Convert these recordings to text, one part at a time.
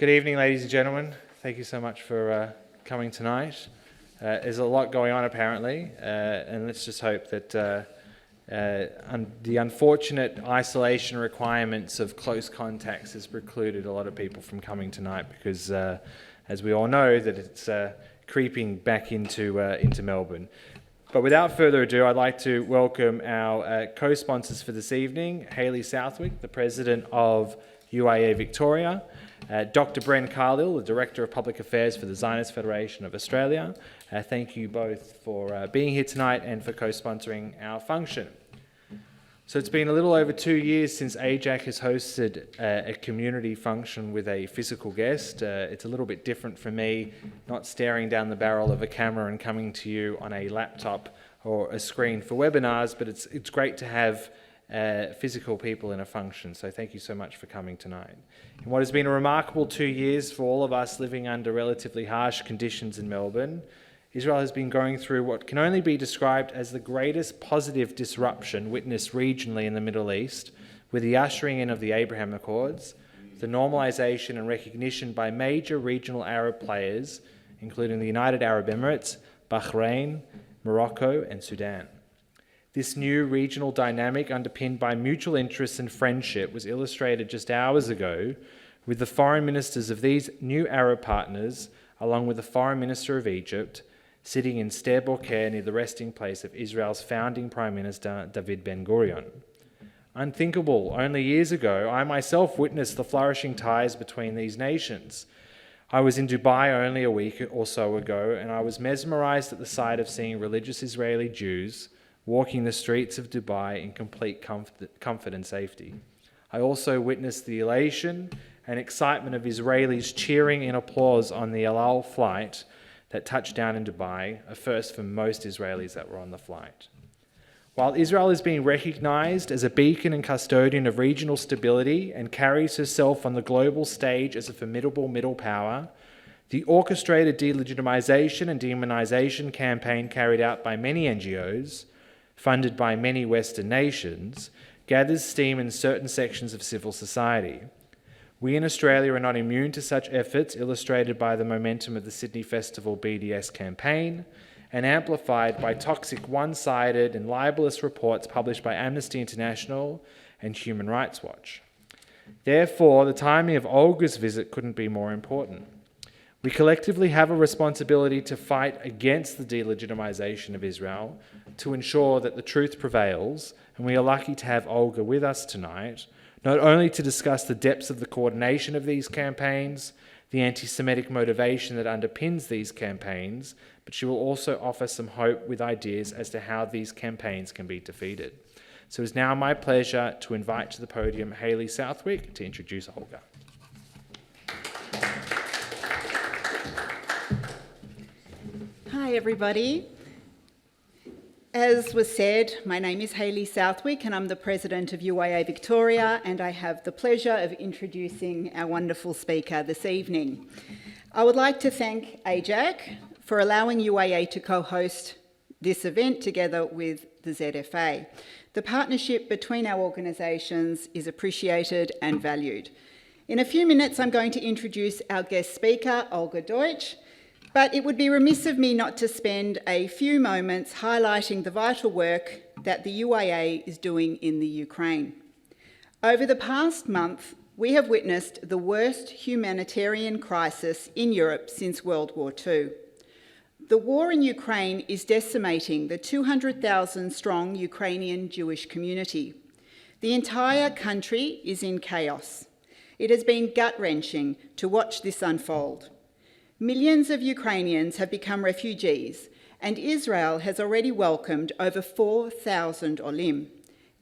Good evening, ladies and gentlemen. Thank you so much for coming tonight. There's a lot going on, apparently, and let's just hope that the unfortunate isolation requirements of close contacts has precluded a lot of people from coming tonight because, as we all know, that it's creeping back into Melbourne. But without further ado, I'd like to welcome our co-sponsors for this evening, Hayley Southwick, the President of UIA Victoria, Dr. Bren Carlil, the Director of Public Affairs for the Zionist Federation of Australia. Thank you both for being here tonight and for co-sponsoring our function. So it's been a little over 2 years since AIJAC has hosted a community function with a physical guest. It's a little bit different for me, not staring down the barrel of a camera and coming to you on a laptop or a screen for webinars, but it's great to have physical people in a function. So thank you so much for coming tonight. In what has been a remarkable 2 years for all of us living under relatively harsh conditions in Melbourne, Israel has been going through what can only be described as the greatest positive disruption witnessed regionally in the Middle East, with the ushering in of the Abraham Accords, the normalisation and recognition by major regional Arab players, including the United Arab Emirates, Bahrain, Morocco and Sudan. This new regional dynamic, underpinned by mutual interests and friendship, was illustrated just hours ago with the foreign ministers of these new Arab partners, along with the foreign minister of Egypt, sitting in Sde Boker near the resting place of Israel's founding Prime Minister, David Ben-Gurion. Unthinkable, only years ago, I myself witnessed the flourishing ties between these nations. I was in Dubai only a week or so ago, and I was mesmerized at the sight of seeing religious Israeli Jews walking the streets of Dubai in complete comfort and safety. I also witnessed the elation and excitement of Israelis cheering in applause on the El Al flight that touched down in Dubai, a first for most Israelis that were on the flight. While Israel is being recognized as a beacon and custodian of regional stability and carries herself on the global stage as a formidable middle power, the orchestrated delegitimization and demonization campaign carried out by many NGOs, funded by many Western nations, gathers steam in certain sections of civil society. We in Australia are not immune to such efforts, illustrated by the momentum of the Sydney Festival BDS campaign and amplified by toxic, one-sided and libelous reports published by Amnesty International and Human Rights Watch. Therefore, the timing of Olga's visit couldn't be more important. We collectively have a responsibility to fight against the delegitimization of Israel, to ensure that the truth prevails, and we are lucky to have Olga with us tonight, not only to discuss the depths of the coordination of these campaigns, the anti-Semitic motivation that underpins these campaigns, but she will also offer some hope with ideas as to how these campaigns can be defeated. So it's now my pleasure to invite to the podium Hayley Southwick to introduce Olga. Hi everybody. As was said, my name is Hayley Southwick and I'm the President of UIA Victoria, and I have the pleasure of introducing our wonderful speaker this evening. I would like to thank AIJAC for allowing UIA to co-host this event together with the ZFA. The partnership between our organisations is appreciated and valued. In a few minutes, I'm going to introduce our guest speaker, Olga Deutsch, but it would be remiss of me not to spend a few moments highlighting the vital work that the UIA is doing in the Ukraine. Over the past month, we have witnessed the worst humanitarian crisis in Europe since World War II. The war in Ukraine is decimating the 200,000-strong Ukrainian Jewish community. The entire country is in chaos. It has been gut-wrenching to watch this unfold. Millions of Ukrainians have become refugees, and Israel has already welcomed over 4,000 Olim.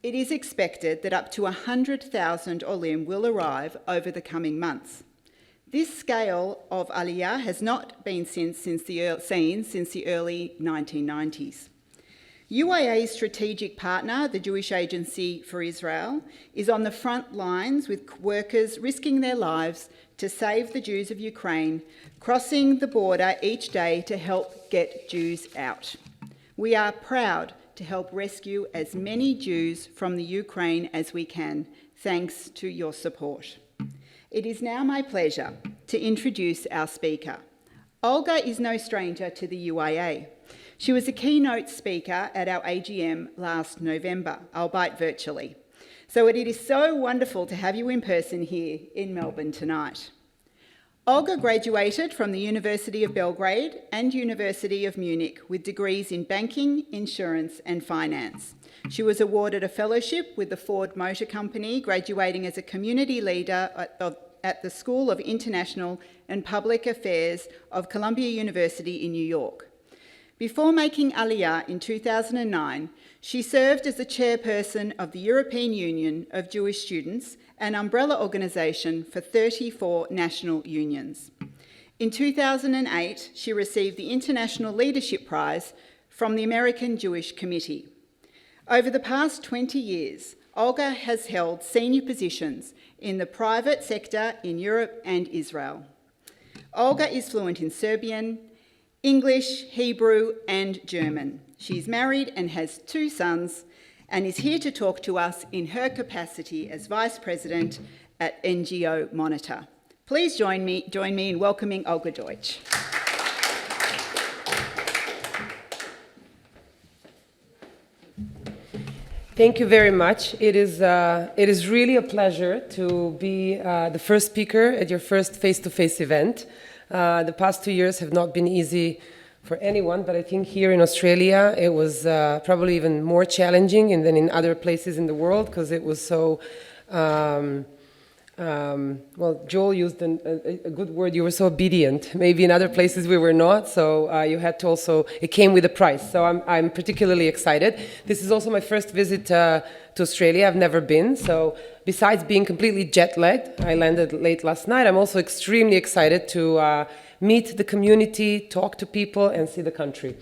It is expected that up to 100,000 Olim will arrive over the coming months. This scale of Aliyah has not been seen since the early 1990s. UIA's strategic partner, the Jewish Agency for Israel, is on the front lines with workers risking their lives to save the Jews of Ukraine, crossing the border each day to help get Jews out. We are proud to help rescue as many Jews from the Ukraine as we can, thanks to your support. It is now my pleasure to introduce our speaker. Olga is no stranger to the UIA. She was a keynote speaker at our AGM last November, albeit virtually. So it is so wonderful to have you in person here in Melbourne tonight. Olga graduated from the University of Belgrade and University of Munich with degrees in banking, insurance and finance. She was awarded a fellowship with the Ford Motor Company, graduating as a community leader at the School of International and Public Affairs of Columbia University in New York. Before making Aliyah in 2009, she served as the chairperson of the European Union of Jewish Students, an umbrella organisation for 34 national unions. In 2008, she received the International Leadership Prize from the American Jewish Committee. Over the past 20 years, Olga has held senior positions in the private sector in Europe and Israel. Olga is fluent in Serbian, English, Hebrew and German. She's married and has 2 sons and is here to talk to us in her capacity as Vice President at NGO Monitor. Please join me in welcoming Olga Deutsch. Thank you very much. It is really a pleasure to be the first speaker at your first face-to-face event. The past 2 years have not been easy for anyone, but I think here in Australia it was probably even more challenging than in other places in the world, because it was so, well, Joel used a good word, you were so obedient. Maybe in other places we were not, so you had to also, it came with a price. So I'm particularly excited. This is also my first visit to Australia. I've never been, so besides being completely jet-lagged, I landed late last night, I'm also extremely excited to meet the community, talk to people, and see the country.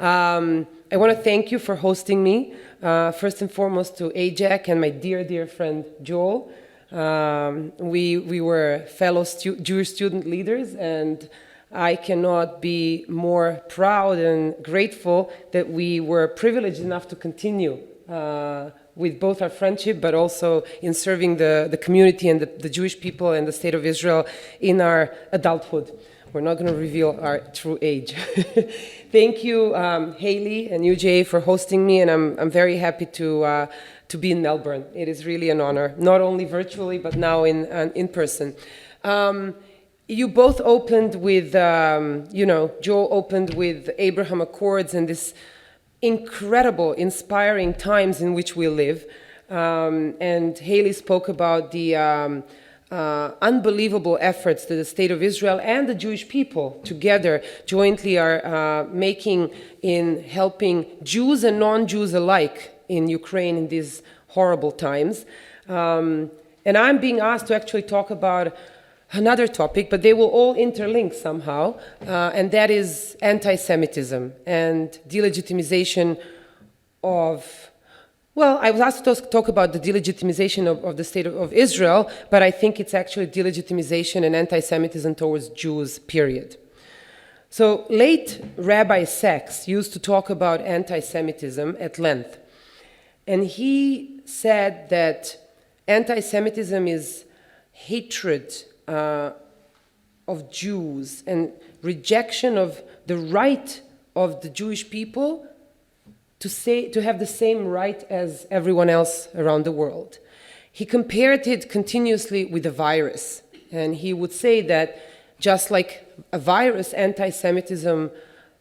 I want to thank you for hosting me, first and foremost to AIJAC and my dear, dear friend Joel. We were fellow Jewish student leaders, and I cannot be more proud and grateful that we were privileged enough to continue with both our friendship, but also in serving the community and the Jewish people and the State of Israel in our adulthood. We're not going to reveal our true age. Thank you, Haley and UJA, for hosting me, and I'm very happy to be in Melbourne. It is really an honor, not only virtually, but now in person. You both opened with, Joel opened with Abraham Accords and this incredible, inspiring times in which we live. And Haley spoke about the unbelievable efforts that the State of Israel and the Jewish people together jointly are making in helping Jews and non-Jews alike in Ukraine in these horrible times. And I'm being asked to actually talk about another topic, but they will all interlink somehow, and that is anti-Semitism and delegitimization of, well, I was asked to talk about the delegitimization of the State of Israel, but I think it's actually delegitimization and anti-Semitism towards Jews, period. So late Rabbi Sachs used to talk about anti-Semitism at length, and he said that anti-Semitism is hatred of Jews and rejection of the right of the Jewish people to have the same right as everyone else around the world. He compared it continuously with a virus, and he would say that just like a virus, anti-Semitism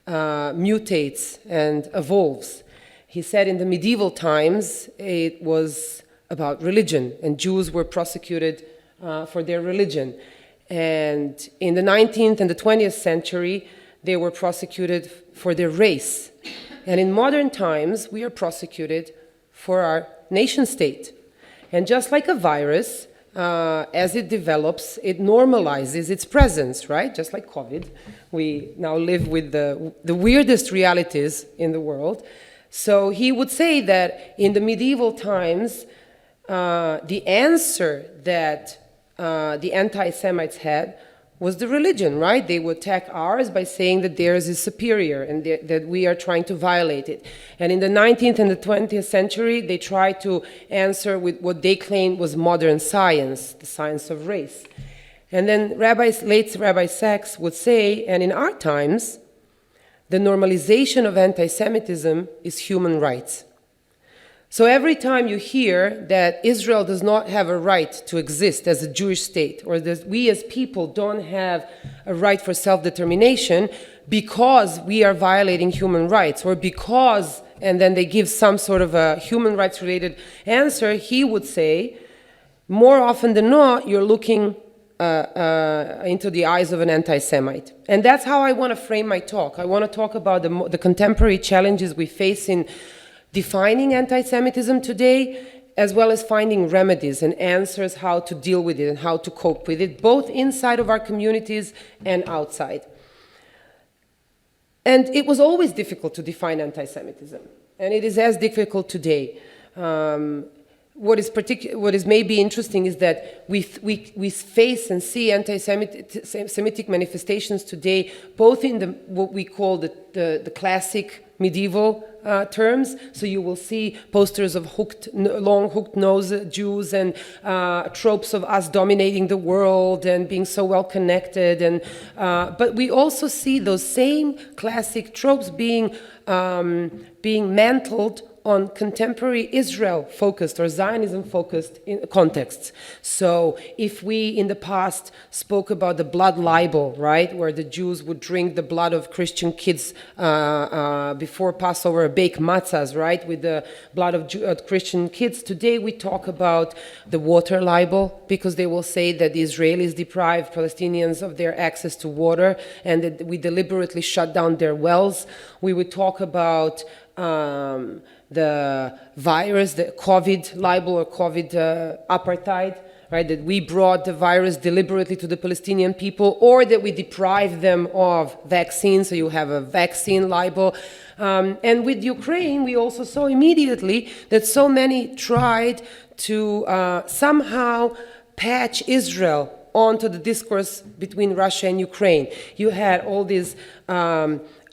mutates and evolves. He said in the medieval times it was about religion, and Jews were prosecuted for their religion. And in the 19th and the 20th century, they were prosecuted for their race. And in modern times, we are prosecuted for our nation state. And just like a virus, as it develops, it normalizes its presence, right? Just like COVID, we now live with the weirdest realities in the world. So he would say that in the medieval times, the answer that the anti-Semites had was the religion, right? They would attack ours by saying that theirs is superior and that we are trying to violate it. And in the 19th and the 20th century, they tried to answer with what they claimed was modern science, the science of race. And then late Rabbi Sachs would say, and in our times, the normalization of anti-Semitism is human rights. So every time you hear that Israel does not have a right to exist as a Jewish state, or that we as people don't have a right for self-determination because we are violating human rights, or because, and then they give some sort of a human rights related answer, he would say, more often than not, you're looking into the eyes of an anti-Semite. And that's how I want to frame my talk. I want to talk about the contemporary challenges we face in defining anti-Semitism today, as well as finding remedies and answers how to deal with it and how to cope with it, both inside of our communities and outside. And it was always difficult to define anti-Semitism, and it is as difficult today. What is maybe interesting is that we face and see anti-Semitic manifestations today, both in what we call the classic medieval terms. So you will see posters of long hooked nose Jews, and tropes of us dominating the world and being so well connected. And but we also see those same classic tropes being mantled on contemporary Israel-focused or Zionism-focused contexts. So if we in the past spoke about the blood libel, right, where the Jews would drink the blood of Christian kids before Passover, bake matzahs, right, with the blood of Christian kids, today we talk about the water libel, because they will say that the Israelis deprive Palestinians of their access to water and that we deliberately shut down their wells. We would talk about the virus, the COVID libel or COVID apartheid, right, that we brought the virus deliberately to the Palestinian people, or that we deprived them of vaccines, so you have a vaccine libel. And with Ukraine, we also saw immediately that so many tried to somehow patch Israel onto the discourse between Russia and Ukraine. You had all these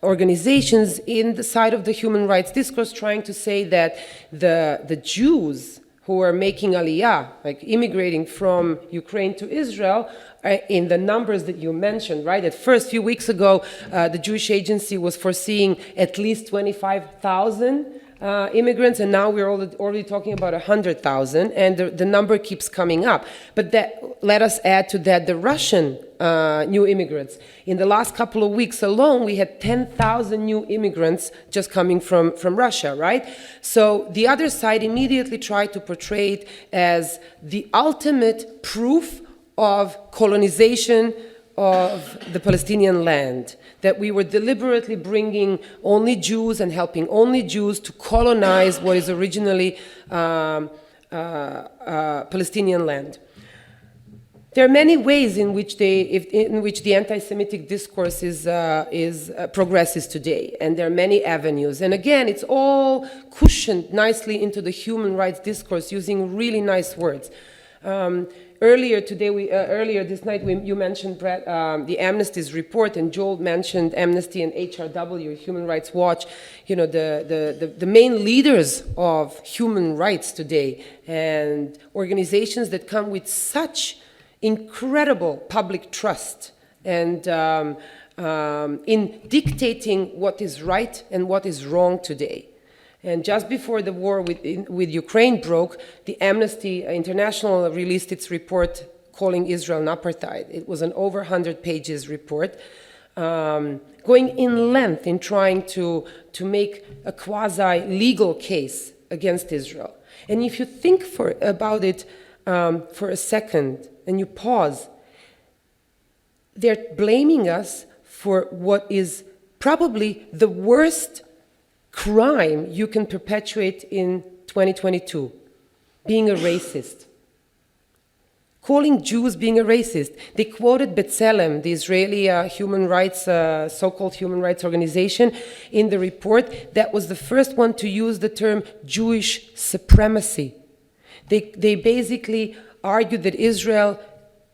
organizations in the side of the human rights discourse trying to say that the Jews who are making aliyah, like immigrating from Ukraine to Israel, in the numbers that you mentioned, right? At first, a few weeks ago, the Jewish Agency was foreseeing at least 25,000 immigrants, and now we're already talking about 100,000, and the number keeps coming up. But let us add to that the Russian new immigrants. In the last couple of weeks alone, we had 10,000 new immigrants just coming from Russia, right? So the other side immediately tried to portray it as the ultimate proof of colonization of the Palestinian land, that we were deliberately bringing only Jews and helping only Jews to colonize what is originally Palestinian land. There are many ways in which the anti-Semitic discourse progresses today, and there are many avenues. And again, it's all cushioned nicely into the human rights discourse using really nice words. Earlier this night, you mentioned, Brett, the Amnesty's report, and Joel mentioned Amnesty and HRW, Human Rights Watch, you know, the main leaders of human rights today, and organizations that come with such incredible public trust and in dictating what is right and what is wrong today. And just before the war with Ukraine broke, the Amnesty International released its report calling Israel an apartheid. It was an over 100 pages report, going in length in trying to make a quasi-legal case against Israel. And if you think about it for a second, and you pause, they're blaming us for what is probably the worst crime you can perpetuate in 2022, being a racist. Calling Jews being a racist. They quoted B'Tselem, the Israeli human rights, so-called human rights organization, in the report that was the first one to use the term Jewish supremacy. They basically argued that Israel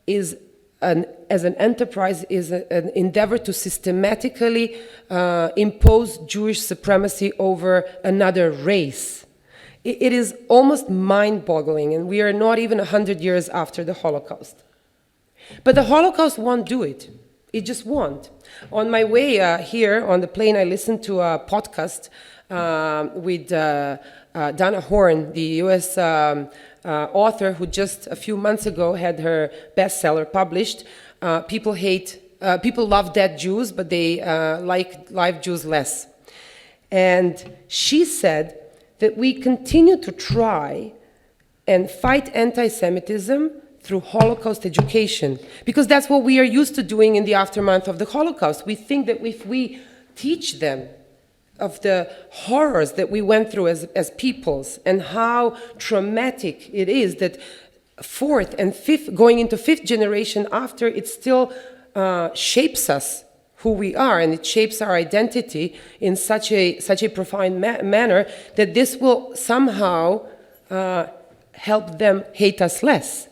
is as an enterprise is an endeavor to systematically impose Jewish supremacy over another race. It is almost mind-boggling, and we are not even 100 years after the Holocaust. But the Holocaust won't do it. It just won't. On my way here on the plane, I listened to a podcast with Dana Horn, the US author who just a few months ago had her bestseller published. People love dead Jews, but they like live Jews less. And she said that we continue to try and fight anti-Semitism through Holocaust education, because that's what we are used to doing in the aftermath of the Holocaust. We think that if we teach them of the horrors that we went through as peoples and how traumatic it is that fourth and fifth, going into fifth generation after, it still shapes us, who we are, and it shapes our identity in such a profound manner that this will somehow help them hate us less.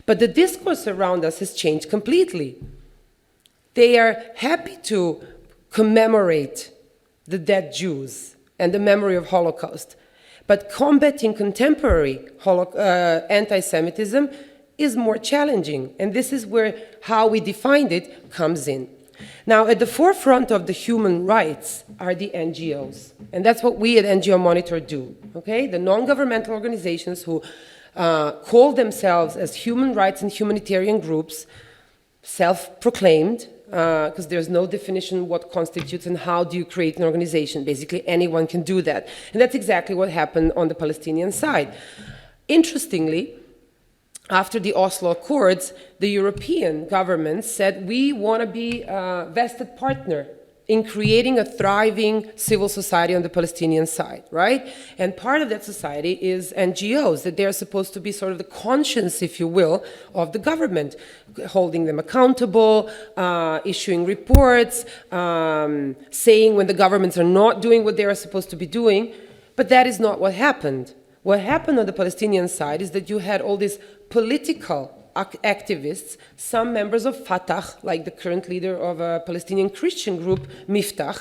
But the discourse around us has changed completely. They are happy to commemorate the dead Jews and the memory of Holocaust. But combating contemporary anti-Semitism is more challenging. And this is where how we defined it comes in. Now, at the forefront of the human rights are the NGOs. And that's what we at NGO Monitor do, okay? The non-governmental organizations who call themselves as human rights and humanitarian groups, self-proclaimed, because there's no definition what constitutes and how do you create an organization. Basically, anyone can do that. And that's exactly what happened on the Palestinian side. Interestingly, after the Oslo Accords, the European governments said, we want to be a vested partner in creating a thriving civil society on the Palestinian side, right? And part of that society is NGOs, that they're supposed to be sort of the conscience, if you will, of the government, holding them accountable, issuing reports, saying when the governments are not doing what they are supposed to be doing. But that is not what happened. What happened on the Palestinian side is that you had all these political activists, some members of Fatah, like the current leader of a Palestinian Christian group, Miftah,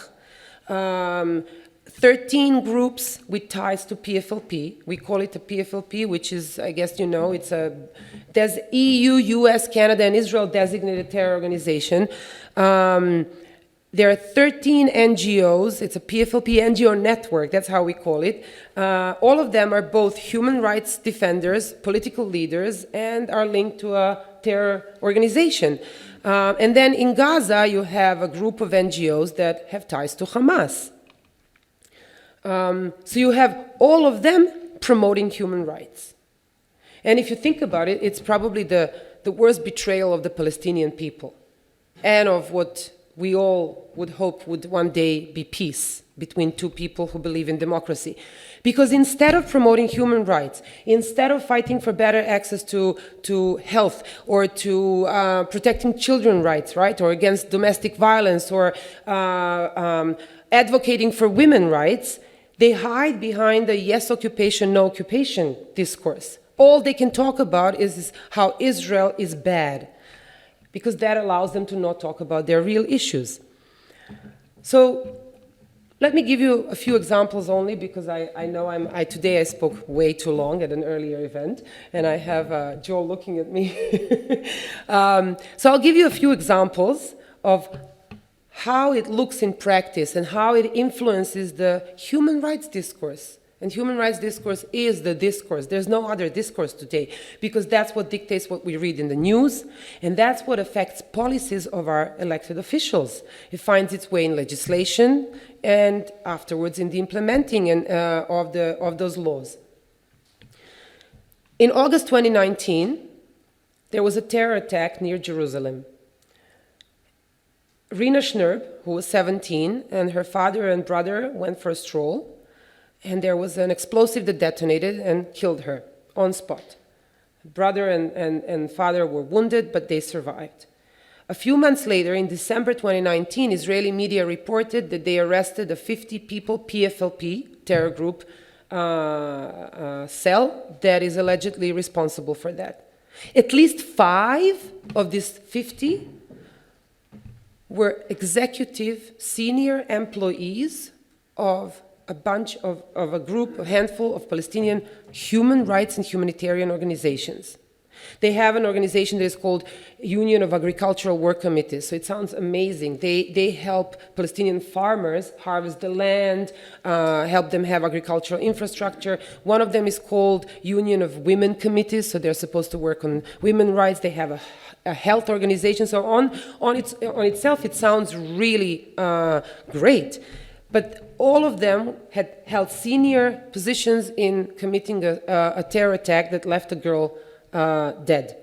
13 groups with ties to PFLP. We call it a PFLP, which is, I guess you know, there's EU, US, Canada, and Israel designated terror organization. There are 13 NGOs. It's a PFLP NGO network, that's how we call it. All of them are both human rights defenders, political leaders, and are linked to a terror organization. And then in Gaza, you have a group of NGOs that have ties to Hamas. So you have all of them promoting human rights. And if you think about it, it's probably the worst betrayal of the Palestinian people and of what we all would hope would one day be peace between two people who believe in democracy. Because instead of promoting human rights, instead of fighting for better access to health or to protecting children's rights, right, or against domestic violence or advocating for women's rights, they hide behind the yes occupation, no occupation discourse. All they can talk about is how Israel is bad, because that allows them to not talk about their real issues. So let me give you a few examples only, because I know today I spoke way too long at an earlier event, and I have Joel looking at me. So I'll give you a few examples of how it looks in practice and how it influences the human rights discourse. And human rights discourse is the discourse. There's no other discourse today, because that's what dictates what we read in the news, and that's what affects policies of our elected officials. It finds its way in legislation and afterwards in the implementing of those laws. In August 2019, there was a terror attack near Jerusalem. Rina Schnurb, who was 17, and her father and brother went for a stroll, and there was an explosive that detonated and killed her on spot. Brother and father were wounded, but they survived. A few months later, in December 2019, Israeli media reported that they arrested a 50-people PFLP terror group cell that is allegedly responsible for that. At least 5 of these 50 were executive senior employees of a handful of Palestinian human rights and humanitarian organizations. They have an organization that is called Union of Agricultural Work Committees. So it sounds amazing. They help Palestinian farmers harvest the land, help them have agricultural infrastructure. One of them is called Union of Women Committees. So they're supposed to work on women's rights. They have a health organization. So on itself, it sounds really great. But all of them had held senior positions in committing a terror attack that left a girl dead.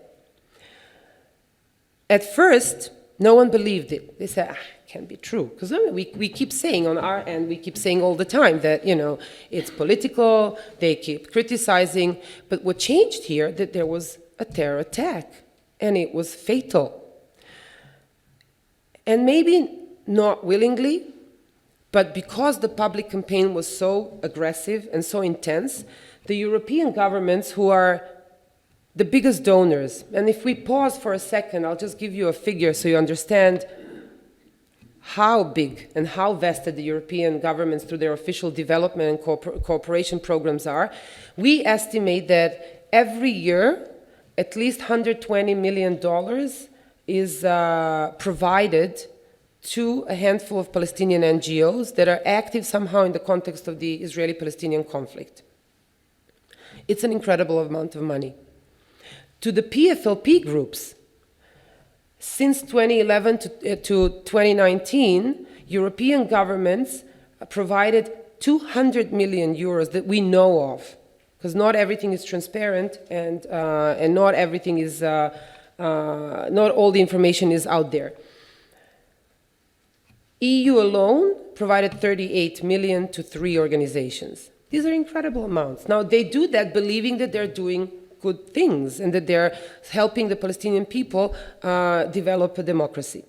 At first, no one believed it. They said, it can't be true. Because we keep saying on our end, we keep saying all the time that, it's political, they keep criticizing. But what changed here, that there was a terror attack, and it was fatal. And maybe not willingly, but because the public campaign was so aggressive and so intense, the European governments, who are the biggest donors, and if we pause for a second, I'll just give you a figure so you understand how big and how vested the European governments through their official development and cooperation programs are. We estimate that every year, at least $120 million is provided to a handful of Palestinian NGOs that are active somehow in the context of the Israeli-Palestinian conflict. It's an incredible amount of money. To the PFLP groups, since 2011 to 2019, European governments provided 200 million euros that we know of, because not everything is transparent and not everything is, not all the information is out there. EU alone provided 38 million to 3 organizations. These are incredible amounts. Now, they do that believing that they're doing good things and that they're helping the Palestinian people develop a democracy.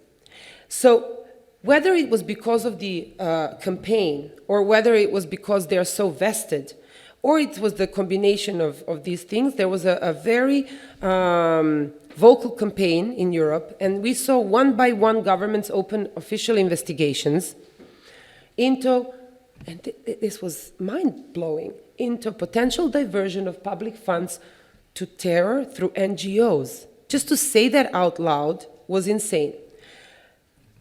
So whether it was because of the campaign, or whether it was because they're so vested, or it was the combination of these things, there was a very vocal campaign in Europe, and we saw one by one governments open official investigations into, and this was mind-blowing, into potential diversion of public funds to terror through NGOs. Just to say that out loud was insane.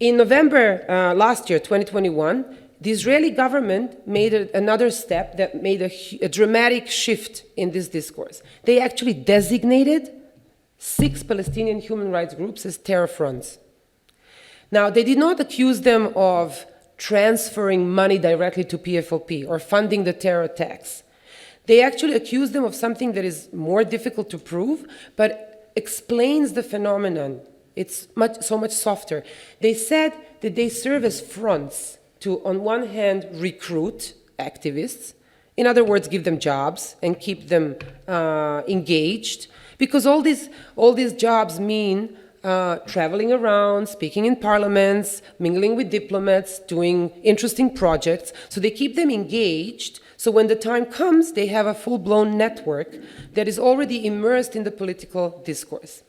In November last year, 2021, the Israeli government made another step that made a dramatic shift in this discourse. They actually designated 6 Palestinian human rights groups as terror fronts. Now, they did not accuse them of transferring money directly to PFLP or funding the terror attacks. They actually accused them of something that is more difficult to prove, but explains the phenomenon. It's so much softer. They said that they serve as fronts to, on one hand, recruit activists, in other words, give them jobs and keep them engaged, because all these jobs mean traveling around, speaking in parliaments, mingling with diplomats, doing interesting projects. So they keep them engaged. So when the time comes, they have a full-blown network that is already immersed in the political discourse.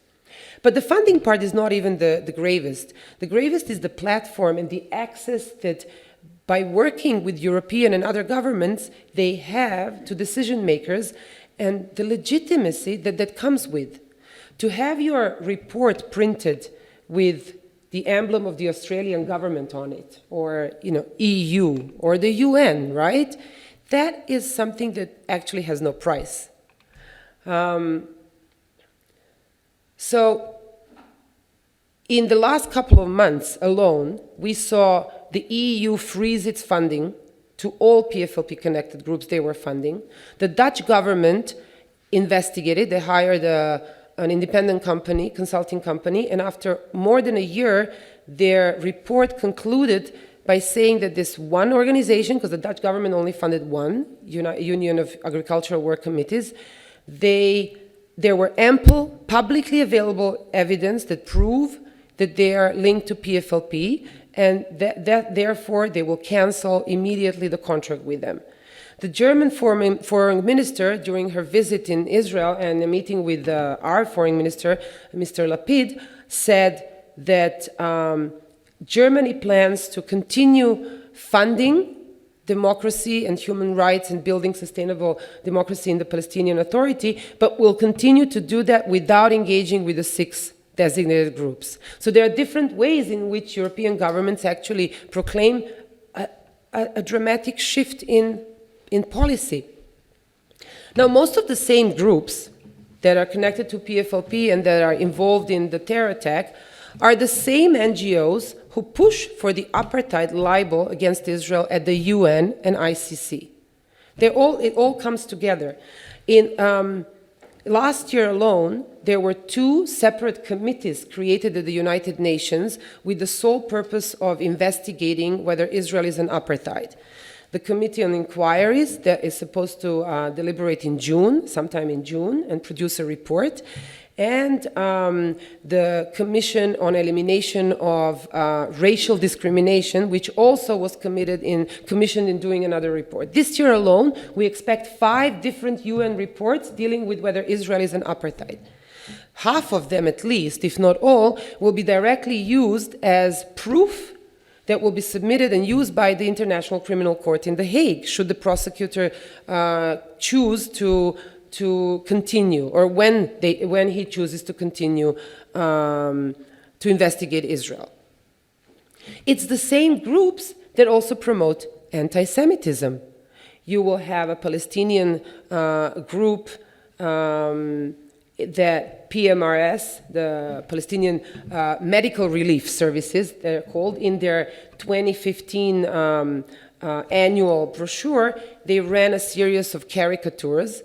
But the funding part is not even the gravest. The gravest is the platform and the access that, by working with European and other governments, they have to decision makers, and the legitimacy that comes with. To have your report printed with the emblem of the Australian government on it, or EU, or the UN, right? That is something that actually has no price. So in the last couple of months alone, we saw the EU freeze its funding to all PFLP-connected groups they were funding. The Dutch government investigated. They hired an independent company, consulting company, and after more than a year, their report concluded by saying that this one organization, because the Dutch government only funded one, Union of Agricultural Work Committees, there were ample publicly available evidence that prove that they are linked to PFLP, and that therefore they will cancel immediately the contract with them. The German foreign minister, during her visit in Israel and a meeting with our foreign minister, Mr. Lapid, said that Germany plans to continue funding democracy and human rights and building sustainable democracy in the Palestinian Authority, but will continue to do that without engaging with the 6 designated groups. So there are different ways in which European governments actually proclaim a dramatic shift in policy. Now, most of the same groups that are connected to PFLP and that are involved in the terror attack are the same NGOs who push for the apartheid libel against Israel at the UN and ICC. It all comes together. Last year alone, there were 2 separate committees created at the United Nations with the sole purpose of investigating whether Israel is an apartheid. The Committee on Inquiries that is supposed to deliberate in June, sometime in June, and produce a report, and the Commission on Elimination of Racial Discrimination, which also was commissioned in doing another report. This year alone, we expect 5 different UN reports dealing with whether Israel is an apartheid. Half of them, at least, if not all, will be directly used as proof that will be submitted and used by the International Criminal Court in The Hague, should the prosecutor choose to continue, or when he chooses to continue to investigate Israel. It's the same groups that also promote anti-Semitism. You will have a Palestinian group that PMRS, the Palestinian Medical Relief Services, they're called, in their 2015 annual brochure, they ran a series of caricatures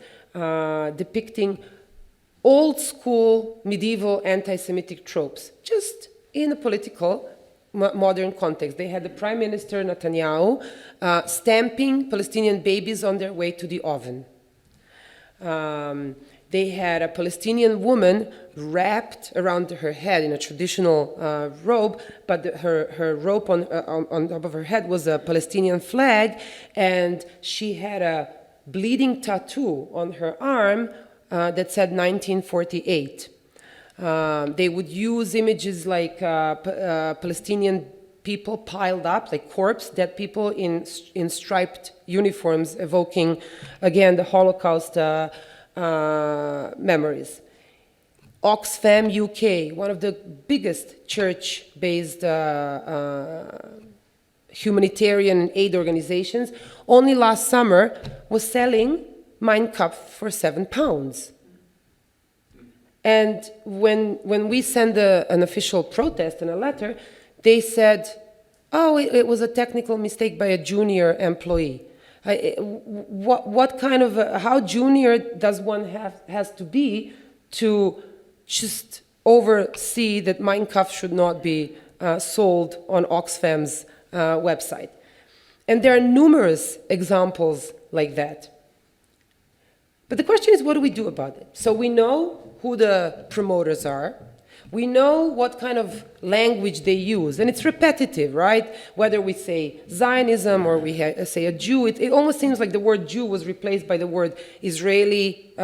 depicting old school medieval anti-Semitic tropes, just in a political modern context. They had the Prime Minister Netanyahu stamping Palestinian babies on their way to the oven. They had a Palestinian woman wrapped around her head in a traditional robe, but her robe on top of her head was a Palestinian flag, and she had a bleeding tattoo on her arm that said 1948. They would use images like Palestinian people piled up, like dead people in striped uniforms, evoking, again, the Holocaust memories. Oxfam UK, one of the biggest church-based humanitarian aid organizations, only last summer was selling Mein Kampf for £7. And when we sent an official protest and a letter, they said, oh, it was a technical mistake by a junior employee. What kind of, how junior does one has to be to just oversee that Mein Kampf should not be sold on Oxfam's website? And there are numerous examples like that. But the question is, what do we do about it? So we know who the promoters are. We know what kind of language they use, and it's repetitive, right? Whether we say Zionism or we say a Jew, it almost seems like the word Jew was replaced by the word Israeli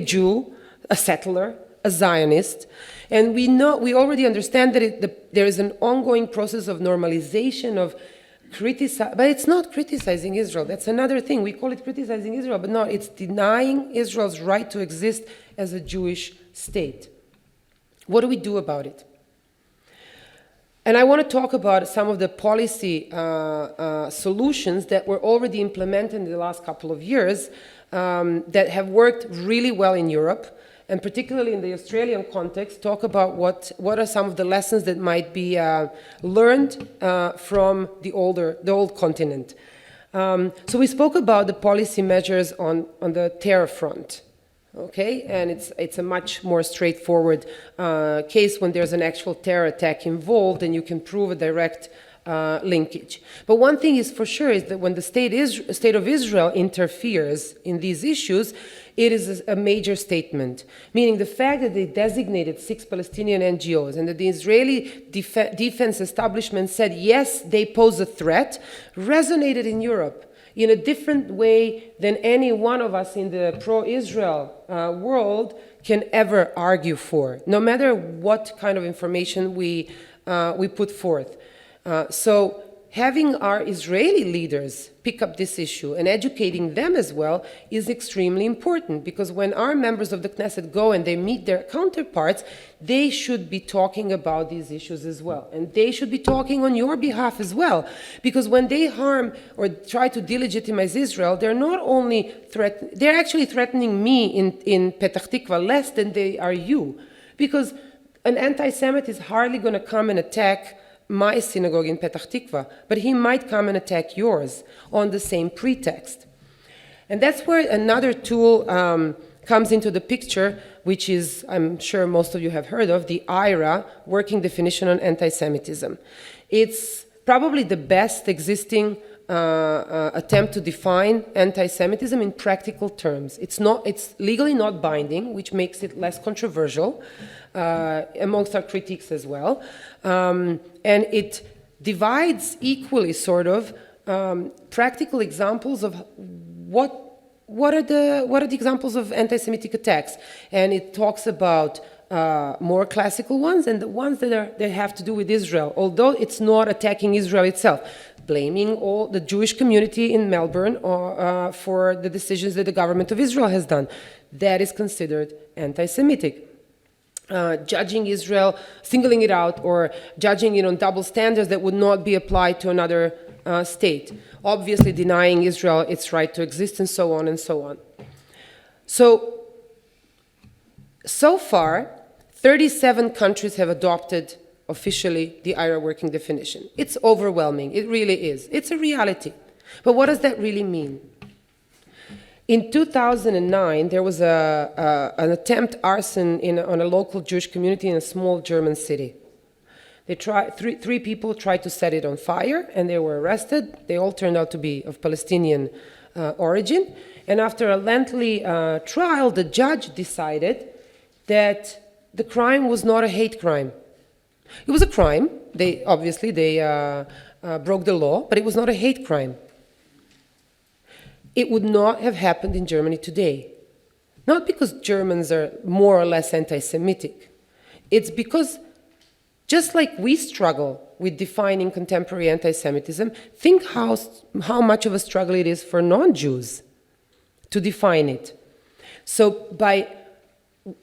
Jew, a settler, a Zionist. And we already understand that there is an ongoing process of normalization of but it's not criticizing Israel. That's another thing. We call it criticizing Israel, but no, it's denying Israel's right to exist as a Jewish state. What do we do about it? And I want to talk about some of the policy solutions that were already implemented in the last couple of years that have worked really well in Europe, and particularly in the Australian context, talk about what are some of the lessons that might be learned from the old continent. So we spoke about the policy measures on the terror front. Okay, and it's a much more straightforward case when there's an actual terror attack involved and you can prove a direct linkage. But one thing is for sure is that when the state of Israel interferes in these issues, it is a major statement, meaning the fact that they designated 6 Palestinian NGOs and that the Israeli defense establishment said, yes, they pose a threat, resonated in Europe in a different way than any one of us in the pro-Israel world can ever argue for, no matter what kind of information we put forth. So having our Israeli leaders pick up this issue and educating them as well is extremely important, because when our members of the Knesset go and they meet their counterparts, they should be talking about these issues as well. And they should be talking on your behalf as well, because when they harm or try to delegitimize Israel, they're not only they're actually threatening me in Petah Tikva less than they are you. Because an anti-Semite is hardly going to come and attack my synagogue in Petah Tikva, but he might come and attack yours on the same pretext. And that's where another tool comes into the picture, which is, I'm sure most of you have heard of, the AIJAC Working Definition on Anti-Semitism. It's probably the best existing attempt to define anti-Semitism in practical terms. It's legally not binding, which makes it less controversial amongst our critiques as well. And it divides equally, sort of, practical examples of what are the examples of anti-Semitic attacks. And it talks about more classical ones and the ones that have to do with Israel, although it's not attacking Israel itself, blaming all the Jewish community in Melbourne for the decisions that the government of Israel has done. That is considered anti-Semitic. Judging Israel, singling it out, or judging it on double standards that would not be applied to another state. Obviously denying Israel its right to exist, and so on and so on. So far, 37 countries have adopted officially the AIJAC working definition. It's overwhelming, it really is. It's a reality. But what does that really mean? In 2009, there was an attempt arson on a local Jewish community in a small German city. Three people tried to set it on fire, and they were arrested. They all turned out to be of Palestinian origin. And after a lengthy trial, the judge decided that the crime was not a hate crime. It was a crime. They broke the law, but it was not a hate crime. It would not have happened in Germany today. Not because Germans are more or less anti-Semitic. It's because just like we struggle with defining contemporary anti-Semitism, think how much of a struggle it is for non-Jews to define it. So by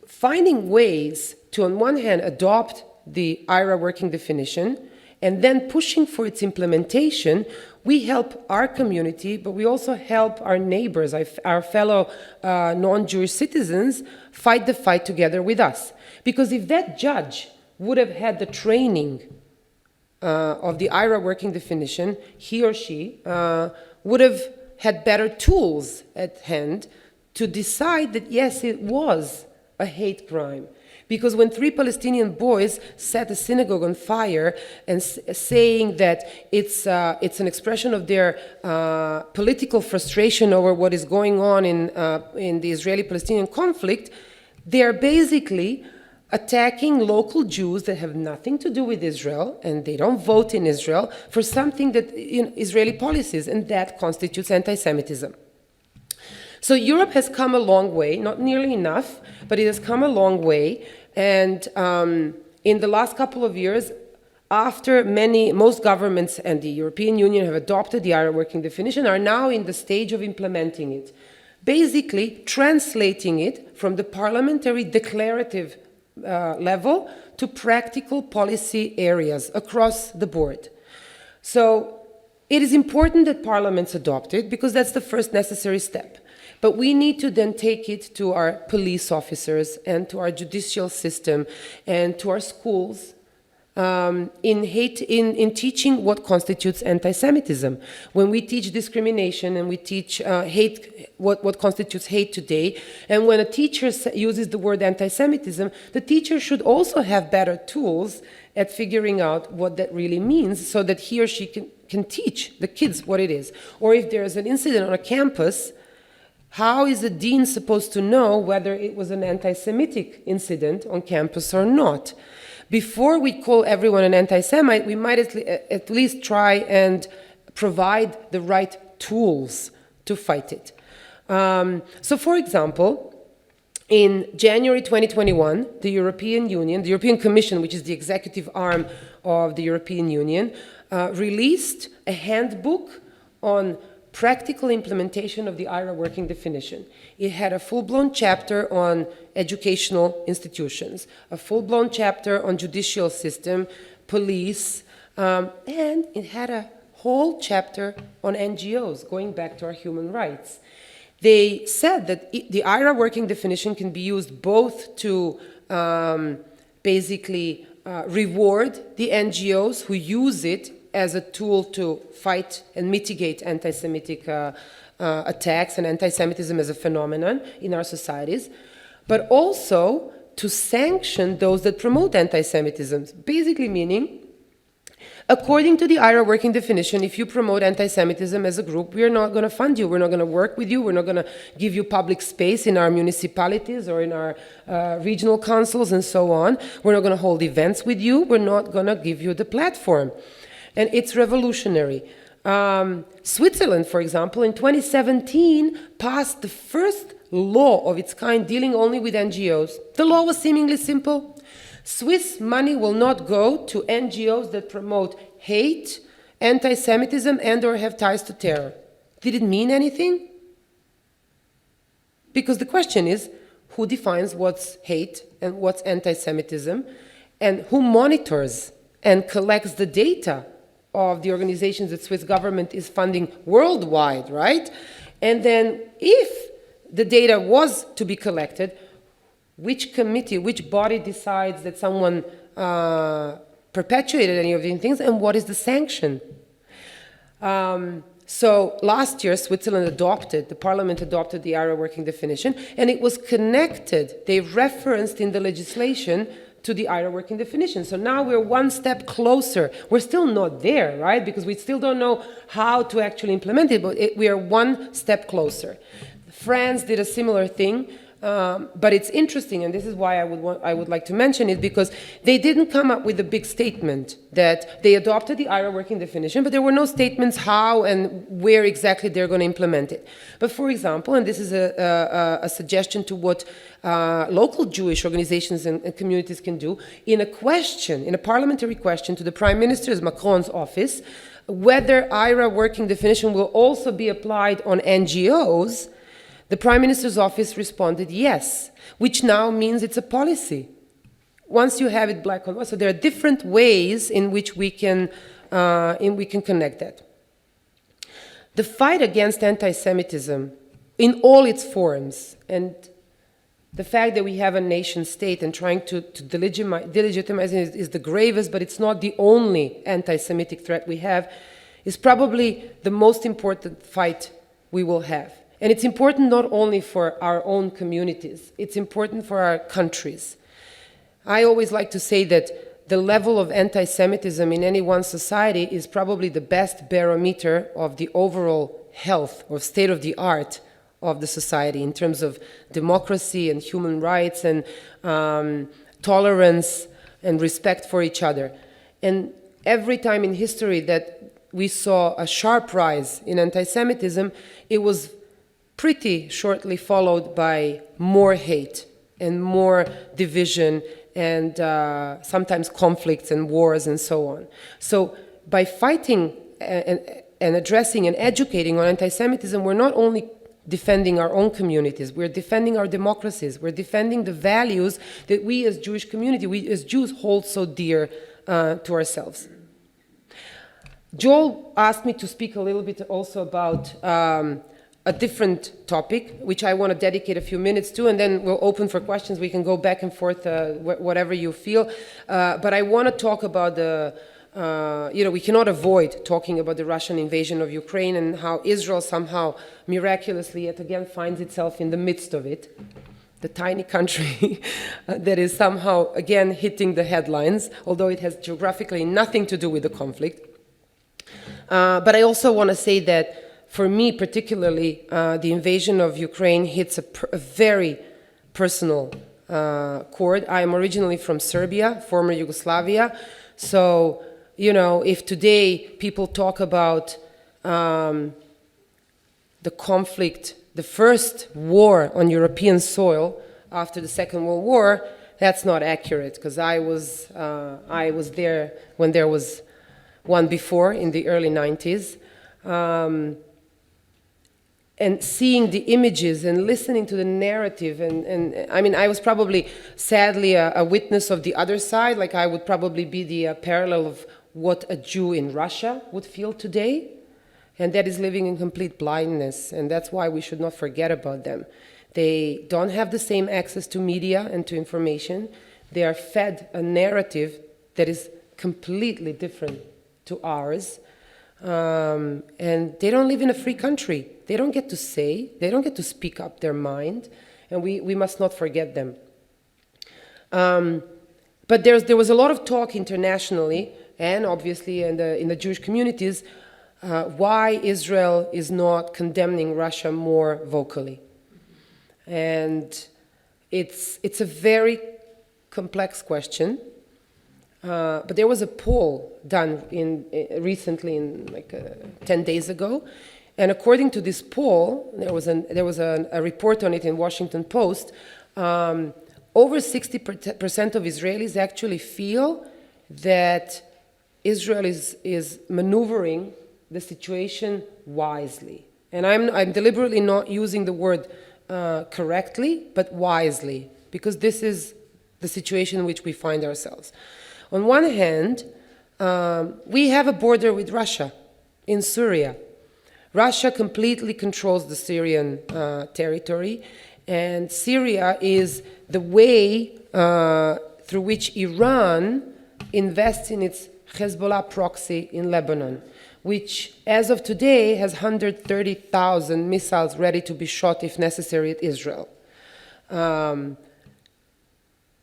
finding ways to, on one hand, adopt the AIJAC working definition, and then pushing for its implementation, we help our community, but we also help our neighbors, our fellow non-Jewish citizens, fight the fight together with us. Because if that judge would have had the training of the AIJAC working definition, he or she would have had better tools at hand to decide that, yes, it was a hate crime. Because when 3 Palestinian boys set a synagogue on fire and saying that it's an expression of their political frustration over what is going on in the Israeli-Palestinian conflict, they're basically attacking local Jews that have nothing to do with Israel, and they don't vote in Israel, for something that in Israeli policies, and that constitutes anti-Semitism. So Europe has come a long way, not nearly enough, but it has come a long way. And in the last couple of years, after most governments and the European Union have adopted the AIJAC working definition, are now in the stage of implementing it. Basically, translating it from the parliamentary declarative level to practical policy areas across the board. So it is important that parliaments adopt it, because that's the first necessary step. But we need to then take it to our police officers and to our judicial system and to our schools in teaching what constitutes anti-Semitism. When we teach discrimination and we teach hate, what constitutes hate today, and when a teacher uses the word anti-Semitism, the teacher should also have better tools at figuring out what that really means, so that he or she can teach the kids what it is. Or if there's an incident on a campus, how is a dean supposed to know whether it was an anti-Semitic incident on campus or not? Before we call everyone an anti-Semite, we might at least try and provide the right tools to fight it. So for example, in January 2021, the European Union, the European Commission, which is the executive arm of the European Union, released a handbook on practical implementation of the AIJAC working definition. It had a full-blown chapter on educational institutions, a full-blown chapter on judicial system, police, and it had a whole chapter on NGOs, going back to our human rights. They said that the AIJAC working definition can be used both to basically reward the NGOs who use it as a tool to fight and mitigate anti-Semitic attacks and anti-Semitism as a phenomenon in our societies, but also to sanction those that promote anti-Semitism, basically meaning, according to the AIJAC working definition, if you promote anti-Semitism as a group, we are not going to fund you, we're not going to work with you, we're not going to give you public space in our municipalities or in our regional councils and so on, we're not going to hold events with you, we're not going to give you the platform. And it's revolutionary. Switzerland, for example, in 2017 passed the first law of its kind dealing only with NGOs. The law was seemingly simple. Swiss money will not go to NGOs that promote hate, anti-Semitism, and or have ties to terror. Did it mean anything? Because the question is, who defines what's hate and what's anti-Semitism, and who monitors and collects the data of the organizations that Swiss government is funding worldwide, right? And then if the data was to be collected, which committee, which body decides that someone perpetuated any of these things, and what is the sanction? So last year, Switzerland the parliament adopted the AIJAC working definition, and it was connected, they referenced in the legislation to the AIJAC working definition. So now we're one step closer. We're still not there, right? Because we still don't know how to actually implement it, but we are one step closer. France did a similar thing. But it's interesting, and this is why I would like to mention it, because they didn't come up with a big statement that they adopted the AIJAC working definition, but there were no statements how and where exactly they're going to implement it. But for example, and this is a suggestion to what local Jewish organizations and communities can do, in a parliamentary question to the Prime Minister Macron's office, whether AIJAC working definition will also be applied on NGOs, the Prime Minister's office responded yes, which now means it's a policy. Once you have it black on white, so there are different ways in which we can connect that. The fight against anti-Semitism in all its forms, and the fact that we have a nation state and trying to delegitimize it is the gravest, but it's not the only anti-Semitic threat we have, is probably the most important fight we will have. And it's important not only for our own communities, it's important for our countries. I always like to say that the level of anti-Semitism in any one society is probably the best barometer of the overall health or state of the art of the society in terms of democracy and human rights and tolerance and respect for each other. And every time in history that we saw a sharp rise in anti-Semitism, it was pretty shortly followed by more hate and more division and sometimes conflicts and wars and so on. So by fighting and addressing and educating on anti-Semitism, we're not only defending our own communities, we're defending our democracies, we're defending the values that we as Jewish community, we as Jews hold so dear to ourselves. Joel asked me to speak a little bit also about a different topic, which I want to dedicate a few minutes to, and then we'll open for questions. We can go back and forth, whatever you feel. But I want to talk about we cannot avoid talking about the Russian invasion of Ukraine and how Israel somehow miraculously yet again finds itself in the midst of it. The tiny country that is somehow again hitting the headlines, although it has geographically nothing to do with the conflict. But I also want to say that for me, particularly, the invasion of Ukraine hits a very personal chord. I am originally from Serbia, former Yugoslavia. So, if today people talk about the conflict, the first war on European soil after the Second World War, that's not accurate, because I was there when there was one before in the early 90s. And seeing the images and listening to the narrative, and I mean, I was probably, sadly, a witness of the other side. Like, I would probably be the parallel of what a Jew in Russia would feel today, and that is living in complete blindness, and that's why we should not forget about them. They don't have the same access to media and to information. They are fed a narrative that is completely different to ours. And they don't live in a free country. They don't get to say, they don't get to speak up their mind, and we must not forget them. But there was a lot of talk internationally, and obviously in the Jewish communities, why Israel is not condemning Russia more vocally. And it's a very complex question. But there was a poll done recently, like 10 days ago, and according to this poll, there was a report on it in Washington Post. Over 60% of Israelis actually feel that Israel is maneuvering the situation wisely, and I'm deliberately not using the word correctly, but wisely, because this is the situation in which we find ourselves. On one hand, we have a border with Russia in Syria. Russia completely controls the Syrian territory, and Syria is the way through which Iran invests in its Hezbollah proxy in Lebanon, which as of today has 130,000 missiles ready to be shot if necessary at Israel.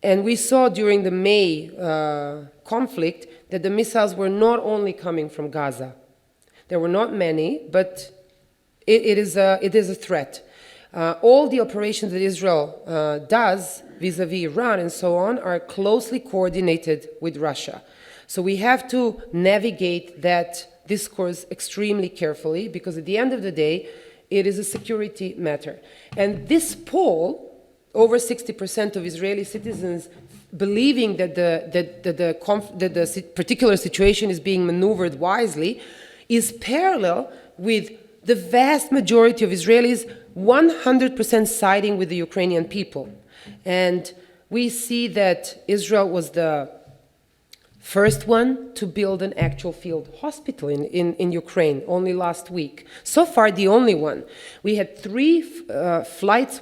And we saw during the May conflict that the missiles were not only coming from Gaza. There were not many, but it is a threat. All the operations that Israel does vis-a-vis Iran and so on are closely coordinated with Russia. So we have to navigate that discourse extremely carefully, because at the end of the day, it is a security matter. And this poll, over 60% of Israeli citizens believing that the particular situation is being maneuvered wisely, is parallel with the vast majority of Israelis 100% siding with the Ukrainian people. And we see that Israel was the first one to build an actual field hospital in Ukraine only last week. So far, the only one. We had 3 flights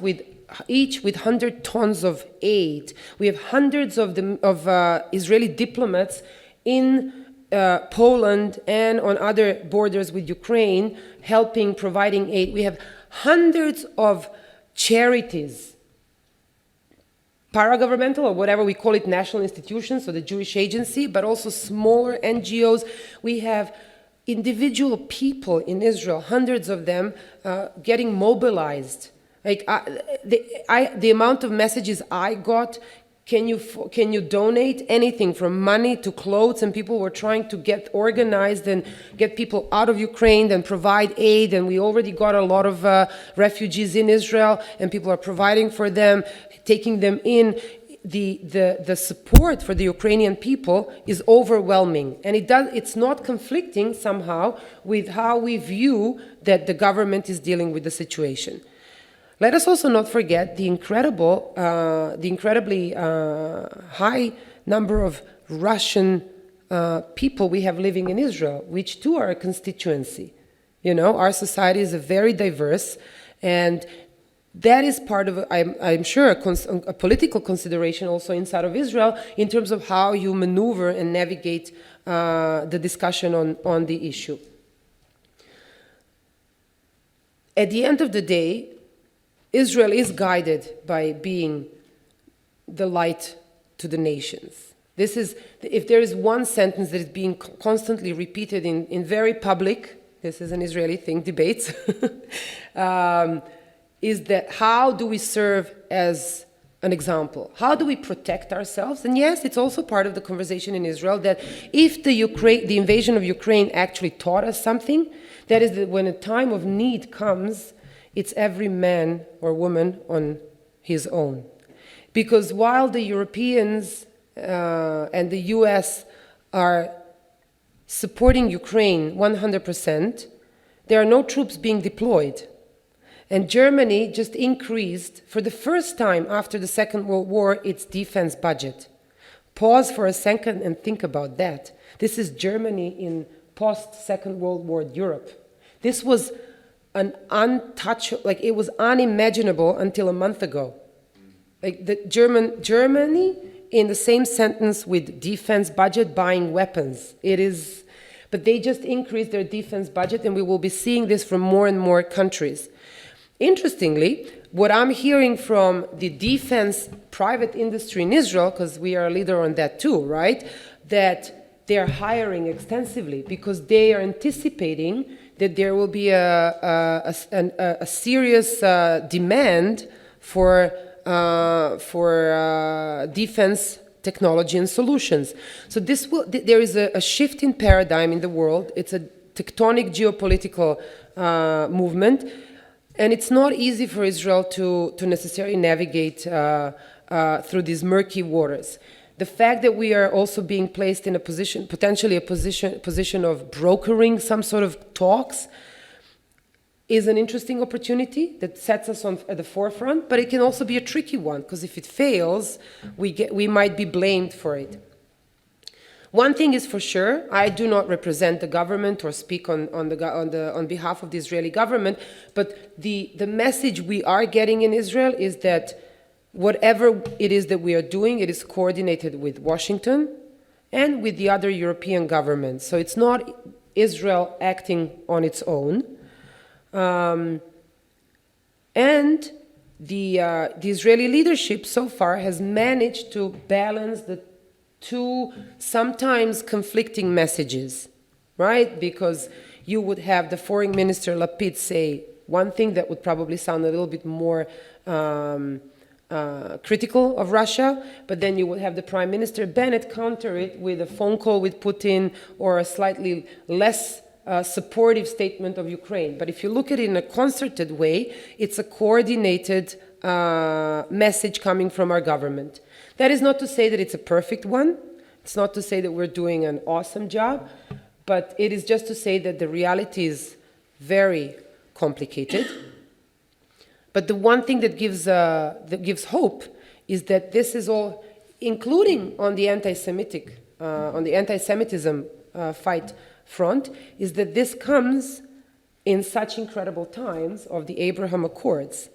each with 100 tons of aid. We have hundreds of Israeli diplomats in Poland and on other borders with Ukraine, providing aid. We have hundreds of charities, paragovernmental or whatever we call it, national institutions, so the Jewish Agency, but also smaller NGOs. We have individual people in Israel, hundreds of them, getting mobilized. Like the amount of messages I got, can you donate anything from money to clothes? And people were trying to get organized and get people out of Ukraine and provide aid. And we already got a lot of refugees in Israel, and people are providing for them, taking them in. The support for the Ukrainian people is overwhelming, and it's not conflicting somehow with how we view that the government is dealing with the situation. Let us also not forget the incredibly high number of Russian people we have living in Israel, which too are a constituency. You know, our society is very diverse, and that is part of, I'm sure, a political consideration also inside of Israel in terms of how you maneuver and navigate the discussion on the issue. At the end of the day, Israel is guided by being the light to the nations. This is, if there is one sentence that is being constantly repeated in very public, this is an Israeli thing, debates, is that how do we serve as an example? How do we protect ourselves? And yes, it's also part of the conversation in Israel that if the invasion of Ukraine actually taught us something, that is that when a time of need comes, it's every man or woman on his own. Because while the Europeans and the US are supporting Ukraine 100%, there are no troops being deployed. And Germany just increased, for the first time after the Second World War, its defense budget. Pause for a second and think about that. This is Germany in post-Second World War Europe. This was an untouchable, like it was unimaginable until a month ago. Like the Germany in the same sentence with defense budget buying weapons. It is, but they just increased their defense budget, and we will be seeing this from more and more countries. Interestingly, what I'm hearing from the defense private industry in Israel, because we are a leader on that too, right? That they're hiring extensively because they are anticipating that there will be a serious demand for defense technology and solutions. So there is a shift in paradigm in the world. It's a tectonic geopolitical movement. And it's not easy for Israel to necessarily navigate through these murky waters. The fact that we are also being placed in a position, potentially a position of brokering some sort of talks, is an interesting opportunity that sets us at the forefront, but it can also be a tricky one, because if it fails, we might be blamed for it. One thing is for sure, I do not represent the government or speak on behalf of the Israeli government, but the message we are getting in Israel is that whatever it is that we are doing, it is coordinated with Washington and with the other European governments. So it's not Israel acting on its own. And the Israeli leadership so far has managed to balance the two sometimes conflicting messages, right? Because you would have the foreign minister Lapid say one thing that would probably sound a little bit more critical of Russia, but then you would have the Prime Minister Bennett counter it with a phone call with Putin or a slightly less supportive statement of Ukraine. But if you look at it in a concerted way, it's a coordinated message coming from our government. That is not to say that it's a perfect one. It's not to say that we're doing an awesome job, but it is just to say that the reality is very complicated. But the one thing that gives hope is that this is all, including on the anti-Semitism fight front, is that this comes in such incredible times of the Abraham Accords.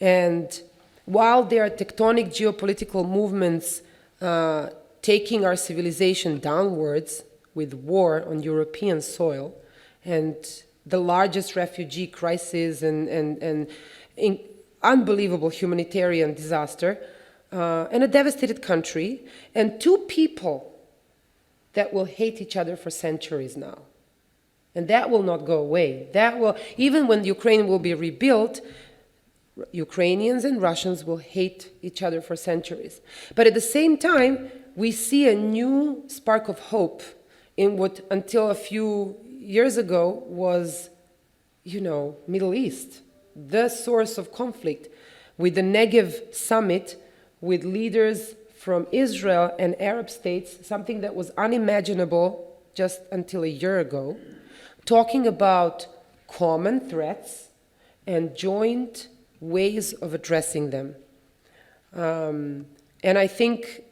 And while there are tectonic geopolitical movements taking our civilization downwards with war on European soil and the largest refugee crisis and unbelievable humanitarian disaster, and a devastated country, and two people that will hate each other for centuries now. And that will not go away. That will, even when Ukraine will be rebuilt, Ukrainians and Russians will hate each other for centuries. But at the same time, we see a new spark of hope in what until a few years ago was, Middle East, the source of conflict, with the Negev summit, with leaders from Israel and Arab states, something that was unimaginable just until a year ago, talking about common threats and joint ways of addressing them. And I think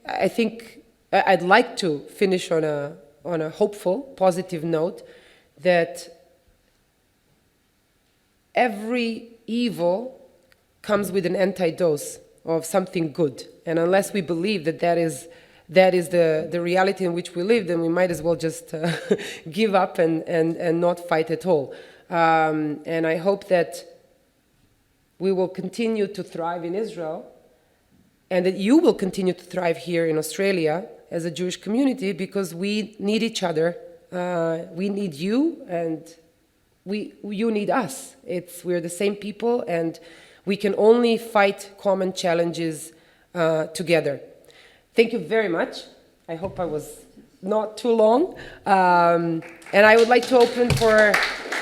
I'd like to finish on a hopeful, positive note that every evil comes with an antidote of something good. And unless we believe that is the reality in which we live, then we might as well just give up and not fight at all. And I hope that we will continue to thrive in Israel, and that you will continue to thrive here in Australia as a Jewish community, because we need each other. We need you, and you need us. We're the same people, and we can only fight common challenges together. Thank you very much. I hope I was not too long. And I would like to open for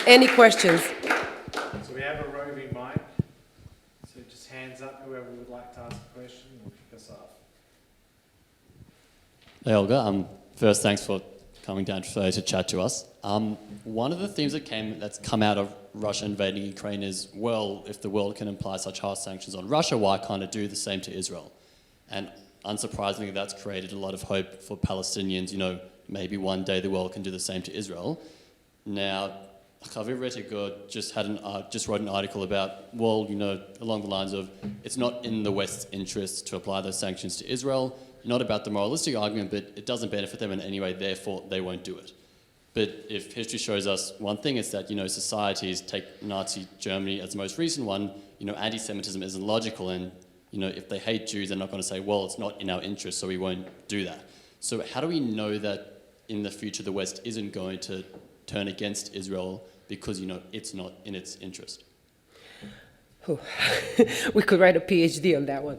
any questions. So we have a roving mic. So just hands up, whoever would like to ask a question, we'll kick us off. Hey Olga, first thanks for coming down to chat to us. One of the themes that's come out of Russia invading Ukraine is, well, if the world can apply such harsh sanctions on Russia, why can't it do the same to Israel? And unsurprisingly, that's created a lot of hope for Palestinians. You know, maybe one day the world can do the same to Israel. Now, Javier Rettigo just wrote an article about, well, you know, along the lines of, it's not in the West's interest to apply those sanctions to Israel, not about the moralistic argument, but it doesn't benefit them in any way, therefore they won't do it. But if history shows us one thing, it's that, you know, societies, take Nazi Germany as the most recent one, you know, anti-Semitism isn't logical, and, you know, if they hate Jews, they're not going to say, well, it's not in our interest, so we won't do that. So how do we know that in the future the West isn't going to turn against Israel because, you know, it's not in its interest? We could write a PhD on that one.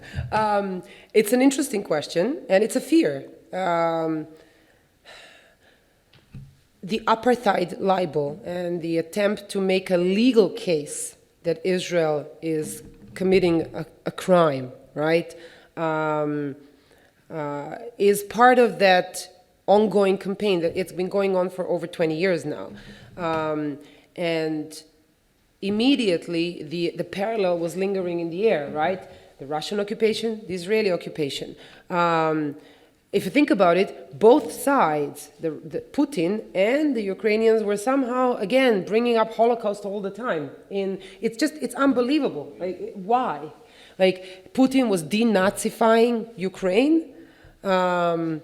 It's an interesting question, and it's a fear. The apartheid libel and the attempt to make a legal case that Israel is committing a crime, right, is part of that ongoing campaign that it's been going on for over 20 years now. And immediately the parallel was lingering in the air, right? The Russian occupation, the Israeli occupation. If you think about it, both sides, the Putin and the Ukrainians, were somehow, again, bringing up Holocaust all the time. It's unbelievable. Like, why? Like, Putin was denazifying Ukraine. The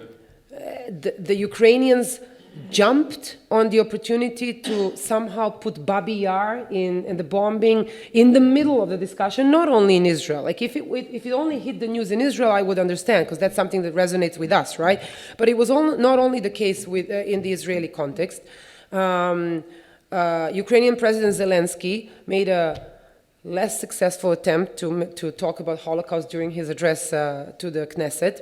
Ukrainians jumped on the opportunity to somehow put Babi Yar in the bombing in the middle of the discussion, not only in Israel. Like, if it only hit the news in Israel, I would understand, because that's something that resonates with us, right? But it was not only the case in the Israeli context. Ukrainian President Zelensky made a less successful attempt to talk about Holocaust during his address to the Knesset,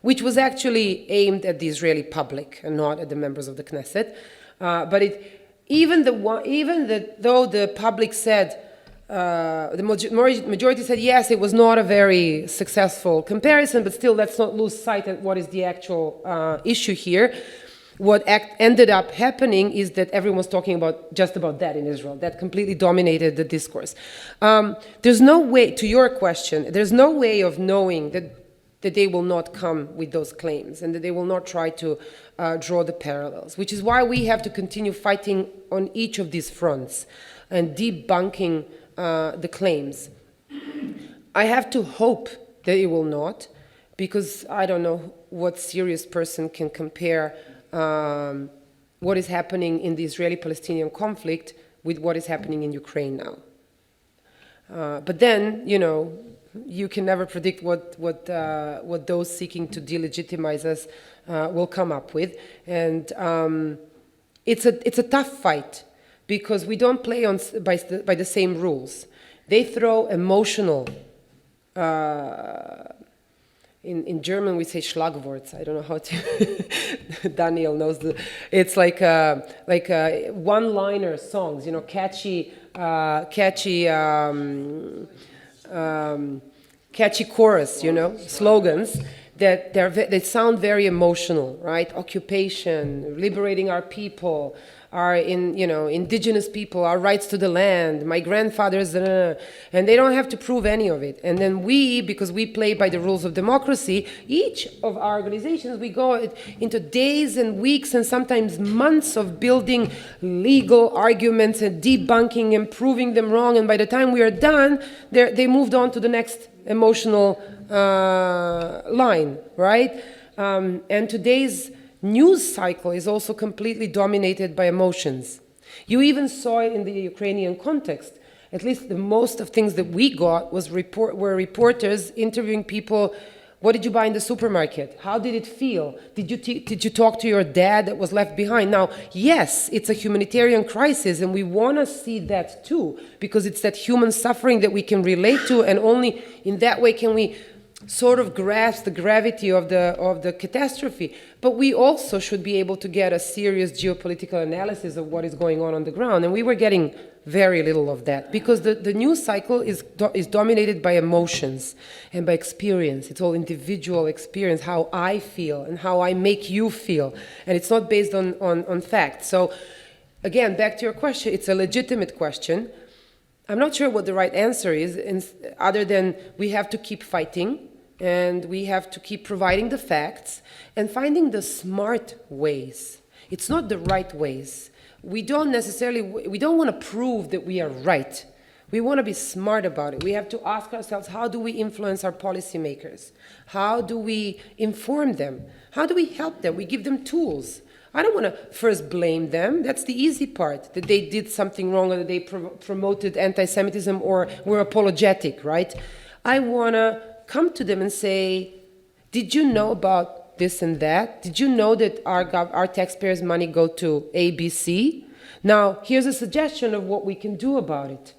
which was actually aimed at the Israeli public and not at the members of the Knesset. But though the public said, the majority said, yes, it was not a very successful comparison, but still, let's not lose sight of what is the actual issue here. What ended up happening is that everyone's talking just about that in Israel. That completely dominated the discourse. There's no way, to your question, there's no way of knowing that they will not come with those claims and that they will not try to draw the parallels, which is why we have to continue fighting on each of these fronts and debunking the claims. I have to hope that it will not, because I don't know what serious person can compare what is happening in the Israeli-Palestinian conflict with what is happening in Ukraine now. But then, you know, you can never predict what those seeking to delegitimize us will come up with, and it's a tough fight because we don't play by the same rules. They throw emotional. In German we say Schlagworts. I don't know how to. Daniel knows it's like one-liner songs, you know, catchy chorus, you know, slogans that they sound very emotional, right? Occupation, liberating our people, our indigenous people, our rights to the land, my grandfathers, and they don't have to prove any of it. And then because we play by the rules of democracy, each of our organizations, we go into days and weeks and sometimes months of building legal arguments and debunking and proving them wrong. And by the time we are done, they moved on to the next emotional line, right? And today's news cycle is also completely dominated by emotions. You even saw it in the Ukrainian context. At least the most of things that we got were reporters interviewing people. What did you buy in the supermarket? How did it feel? Did you talk to your dad that was left behind? Now, yes, it's a humanitarian crisis, and we want to see that too, because it's that human suffering that we can relate to, and only in that way can we sort of grasp the gravity of the catastrophe, but we also should be able to get a serious geopolitical analysis of what is going on the ground. And we were getting very little of that, because the news cycle is dominated by emotions and by experience. It's all individual experience, how I feel and how I make you feel, and it's not based on facts. So again, back to your question, it's a legitimate question. I'm not sure what the right answer is, other than we have to keep fighting, and we have to keep providing the facts and finding the smart ways. It's not the right ways. We don't want to prove that we are right. We want to be smart about it. We have to ask ourselves, how do we influence our policymakers? How do we inform them? How do we help them? We give them tools. I don't want to first blame them. That's the easy part, that they did something wrong, or that they promoted anti-Semitism or were apologetic, right? I want to come to them and say, did you know about this and that? Did you know that our taxpayers' money go to ABC? Now, here's a suggestion of what we can do about it.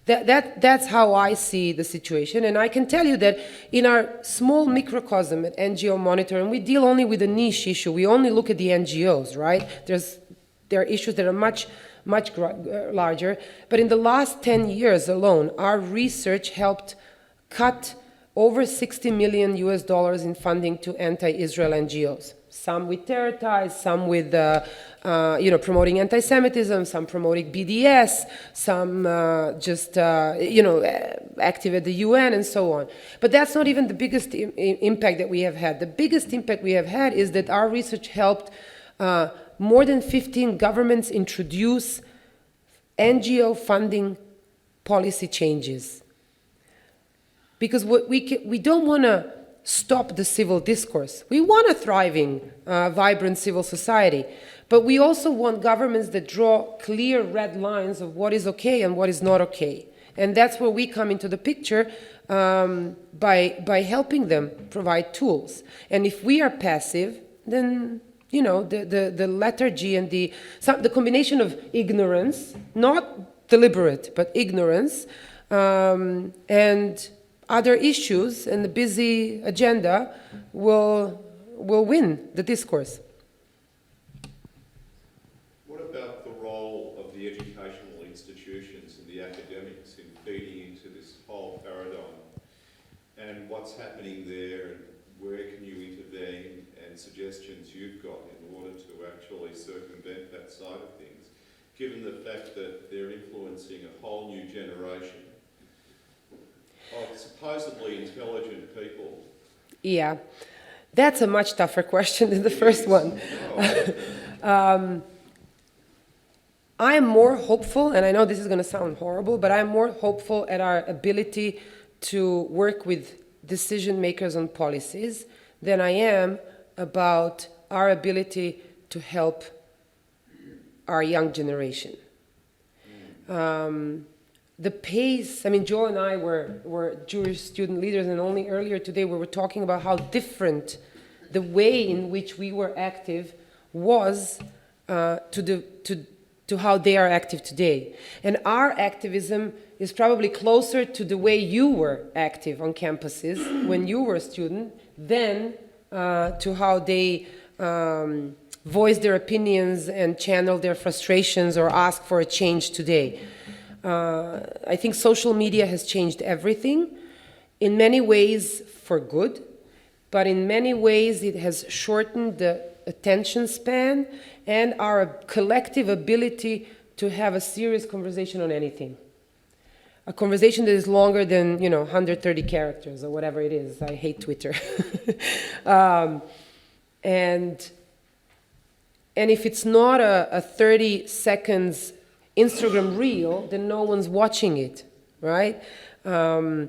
That's how I see the situation. And I can tell you that in our small microcosm at NGO Monitor, and we deal only with a niche issue, we only look at the NGOs, right? There are issues that are much larger. But in the last 10 years alone, our research helped cut over $60 million in funding to anti-Israel NGOs. Some with terror ties, some with promoting anti-Semitism, some promoting BDS, some active at the UN, and so on. But that's not even the biggest impact that we have had. The biggest impact we have had is that our research helped more than 15 governments introduce NGO funding policy changes. Because we don't want to stop the civil discourse. We want a thriving, vibrant civil society. But we also want governments that draw clear red lines of what is okay and what is not okay. And that's where we come into the picture, by helping them provide tools. And if we are passive, then the lethargy and the combination of ignorance, not deliberate, but ignorance, and other issues and the busy agenda will win the discourse. What about the role of the educational institutions and the academics in feeding into this whole paradigm? And what's happening there, and where can you intervene, and suggestions you've got in order to actually circumvent that side of things, given the fact that they're influencing a whole new generation of supposedly intelligent people? Yeah, that's a much tougher question than the first one. I am more hopeful, and I know this is going to sound horrible, but I'm more hopeful at our ability to work with decision makers on policies than I am about our ability to help our young generation. The pace, Joel and I were Jewish student leaders, and only earlier today we were talking about how different the way in which we were active was to how they are active today. And our activism is probably closer to the way you were active on campuses when you were a student than to how they voice their opinions and channel their frustrations or ask for a change today. I think social media has changed everything, in many ways for good, but in many ways it has shortened the attention span and our collective ability to have a serious conversation on anything. A conversation that is longer than 130 characters or whatever it is. I hate Twitter. And if it's not a 30 seconds Instagram reel, then no one's watching it, right? And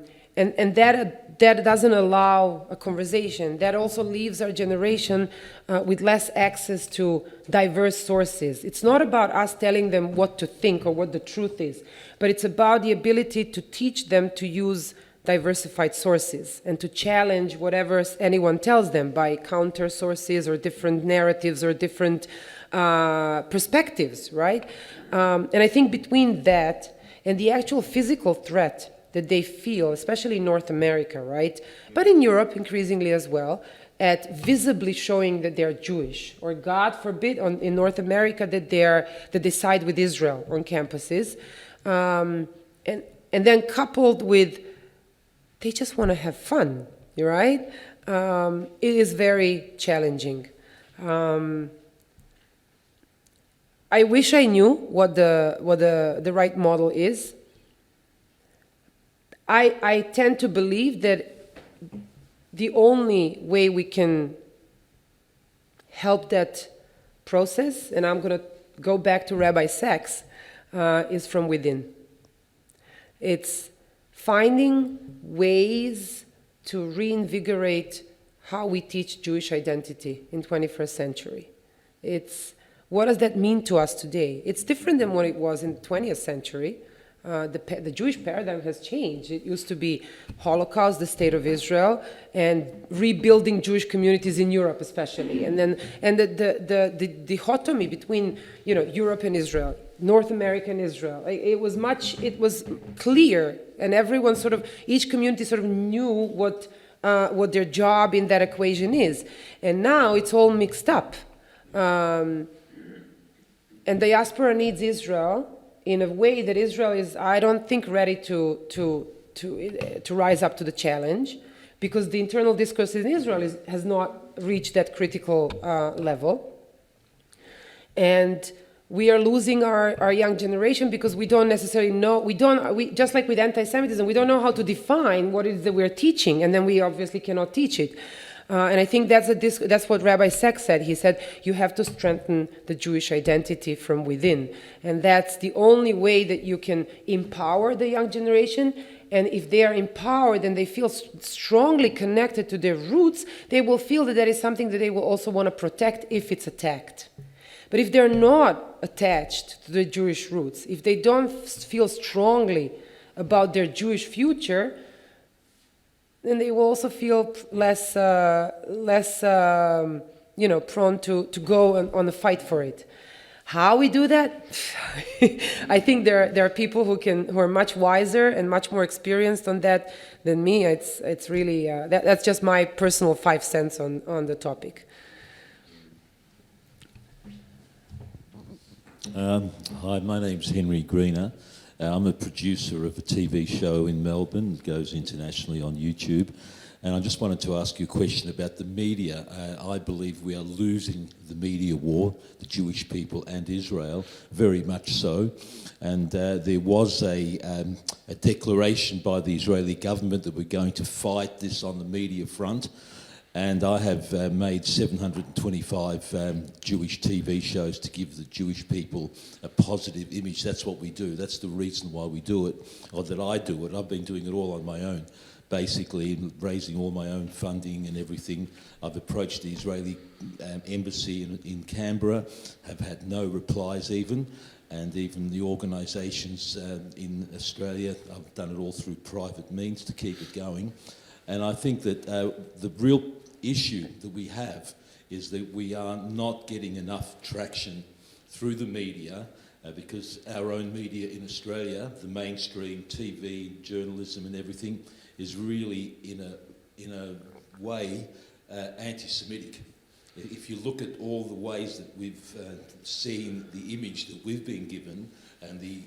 that doesn't allow a conversation. That also leaves our generation with less access to diverse sources. It's not about us telling them what to think or what the truth is, but it's about the ability to teach them to use diversified sources and to challenge whatever anyone tells them by counter sources or different narratives or different perspectives, right? And I think between that and the actual physical threat that they feel, especially in North America, right? But in Europe increasingly as well, at visibly showing that they're Jewish, or God forbid, in North America that they side with Israel on campuses, and then coupled with they just want to have fun, right? It is very challenging. I wish I knew what the right model is. I tend to believe that the only way we can help that process, and I'm going to go back to Rabbi Sachs, is from within. It's finding ways to reinvigorate how we teach Jewish identity in 21st century. It's what does that mean to us today? It's different than what it was in the 20th century. The Jewish paradigm has changed. It used to be Holocaust, the state of Israel, and rebuilding Jewish communities in Europe, especially, and the dichotomy between Europe and Israel, North America and Israel. It was clear, and everyone each community knew what their job in that equation is, and now it's all mixed up, and diaspora needs Israel in a way that Israel is, I don't think, ready to rise up to the challenge, because the internal discourse in Israel has not reached that critical level. And we are losing our young generation because we don't necessarily know, just like with anti-Semitism, we don't know how to define what it is that we're teaching, and then we obviously cannot teach it. And I think that's what Rabbi Sachs said. He said, you have to strengthen the Jewish identity from within. And that's the only way that you can empower the young generation. And if they are empowered and they feel strongly connected to their roots, they will feel that is something that they will also want to protect if it's attacked. But if they're not attached to their Jewish roots, if they don't feel strongly about their Jewish future, then they will also feel less prone to go on the fight for it. How we do that? I think there are people who are much wiser and much more experienced on that than me. It's really that's just my personal 5 cents on the topic. Hi, my name's Henry Greener. I'm a producer of a TV show in Melbourne. It goes internationally on YouTube. And I just wanted to ask you a question about the media. I believe we are losing the media war, the Jewish people and Israel, very much so. And there was a declaration by the Israeli government that we're going to fight this on the media front. And I have made 725 Jewish TV shows to give the Jewish people a positive image. That's what we do. That's the reason why we do it, or that I do it. I've been doing it all on my own, basically, raising all my own funding and everything. I've approached the Israeli embassy in Canberra, have had no replies even, and even the organisations in Australia, I've done it all through private means to keep it going. And I think that the real issue that we have is that we are not getting enough traction through the media because our own media in Australia, the mainstream TV, journalism and everything, is really in a way anti-Semitic. If you look at all the ways that we've seen the image that we've been given and the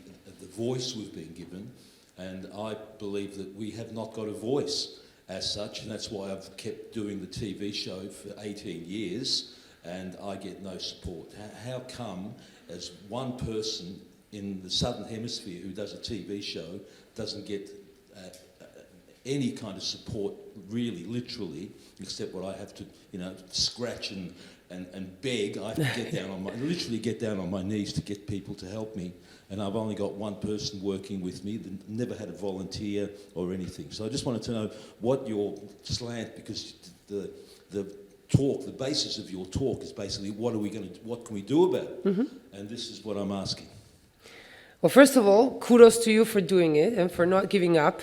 voice we've been given, and I believe that we have not got a voice as such, and that's why I've kept doing the TV show for 18 years, and I get no support. How come, as one person in the Southern Hemisphere who does a TV show doesn't get any kind of support, really, literally, except what I have to, scratch and beg. I have to literally get down on my knees to get people to help me. And I've only got one person working with me, never had a volunteer or anything. So I just wanted to know what your slant, because the talk, the basis of your talk is basically what can we do about it? Mm-hmm. And this is what I'm asking. Well, first of all, kudos to you for doing it and for not giving up.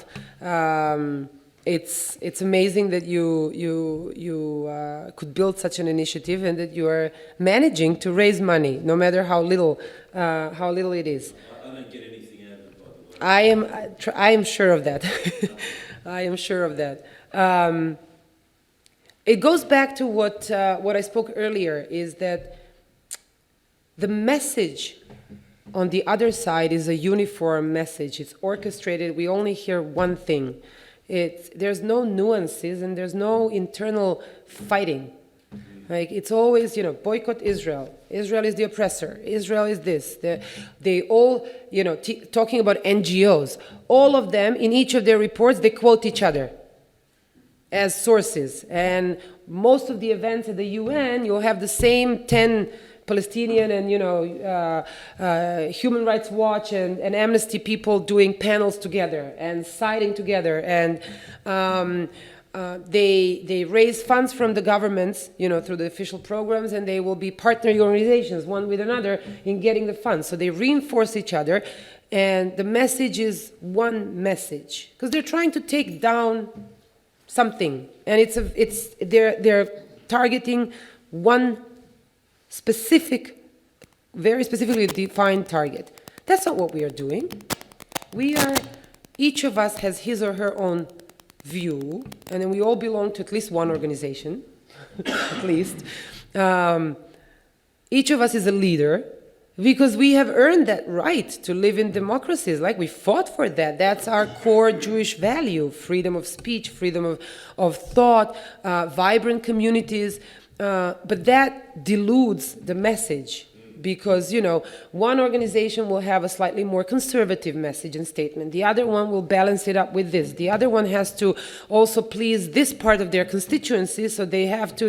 It's amazing that you could build such an initiative and that you are managing to raise money, no matter how little it is. I don't get anything out of it, by the way. I am sure of that. I am sure of that. It goes back to what I spoke earlier, is that the message on the other side is a uniform message. It's orchestrated. We only hear one thing. There's no nuances and there's no internal fighting. Like, it's always, boycott Israel. Israel is the oppressor. Israel is this. They all, talking about NGOs. All of them, in each of their reports, they quote each other as sources. And most of the events at the UN, you'll have the same 10 Palestinian and, Human Rights Watch and Amnesty people doing panels together and siding together. And they raise funds from the governments, through the official programs, and they will be partnering organizations, one with another, in getting the funds. So they reinforce each other, and the message is one message, because they're trying to take down something, and they're targeting one specific, very specifically defined target. That's not what we are doing. Each of us has his or her own view, and then we all belong to at least one organization, at least. Each of us is a leader, because we have earned that right to live in democracies. Like, we fought for that. That's our core Jewish value: freedom of speech, freedom of thought, vibrant communities. But that dilutes the message, because, one organization will have a slightly more conservative message and statement. The other one will balance it up with this. The other one has to also please this part of their constituency, so they have to,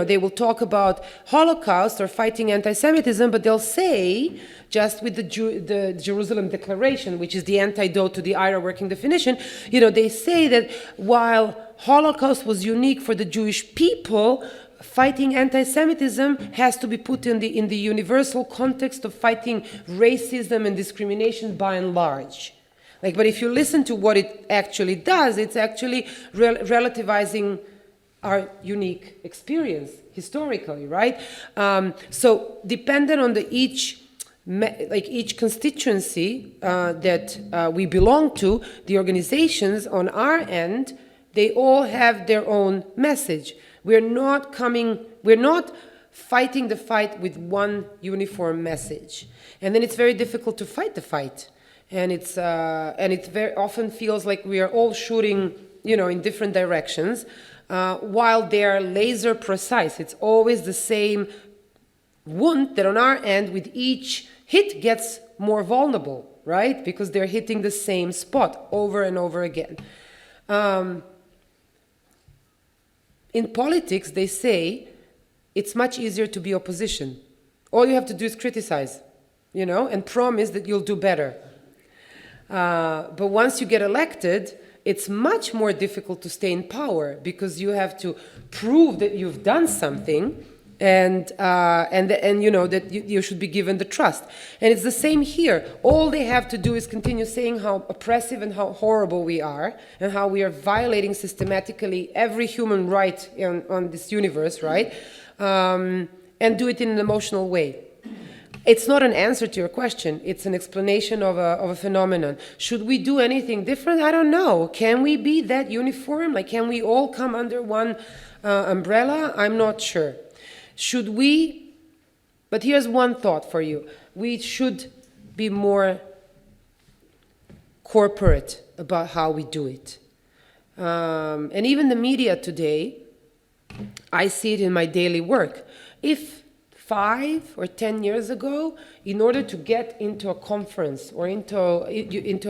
they will talk about Holocaust or fighting anti-Semitism, but they'll say, just with the Jerusalem Declaration, which is the antidote to the IRA working definition, they say that while Holocaust was unique for the Jewish people, fighting anti-Semitism has to be put in the universal context of fighting racism and discrimination by and large. But if you listen to what it actually does, it's actually relativizing our unique experience historically, right? So dependent on each constituency that we belong to, the organizations on our end, they all have their own message. We're not fighting the fight with one uniform message. And then it's very difficult to fight the fight. And it very often feels like we are all shooting, in different directions, while they are laser precise. It's always the same wound that on our end, with each hit, gets more vulnerable, right? Because they're hitting the same spot over and over again. In politics, they say it's much easier to be opposition. All you have to do is criticize, and promise that you'll do better. But once you get elected, it's much more difficult to stay in power, because you have to prove that you've done something, and that you should be given the trust. And it's the same here. All they have to do is continue saying how oppressive and how horrible we are, and how we are violating systematically every human right on this universe, right? And do it in an emotional way. It's not an answer to your question. It's an explanation of a phenomenon. Should we do anything different? I don't know. Can we be that uniform? Can we all come under one umbrella? I'm not sure. Should we? But here's one thought for you. We should be more corporate about how we do it. And even the media today, I see it in my daily work. If 5 or 10 years ago, in order to get into a conference or into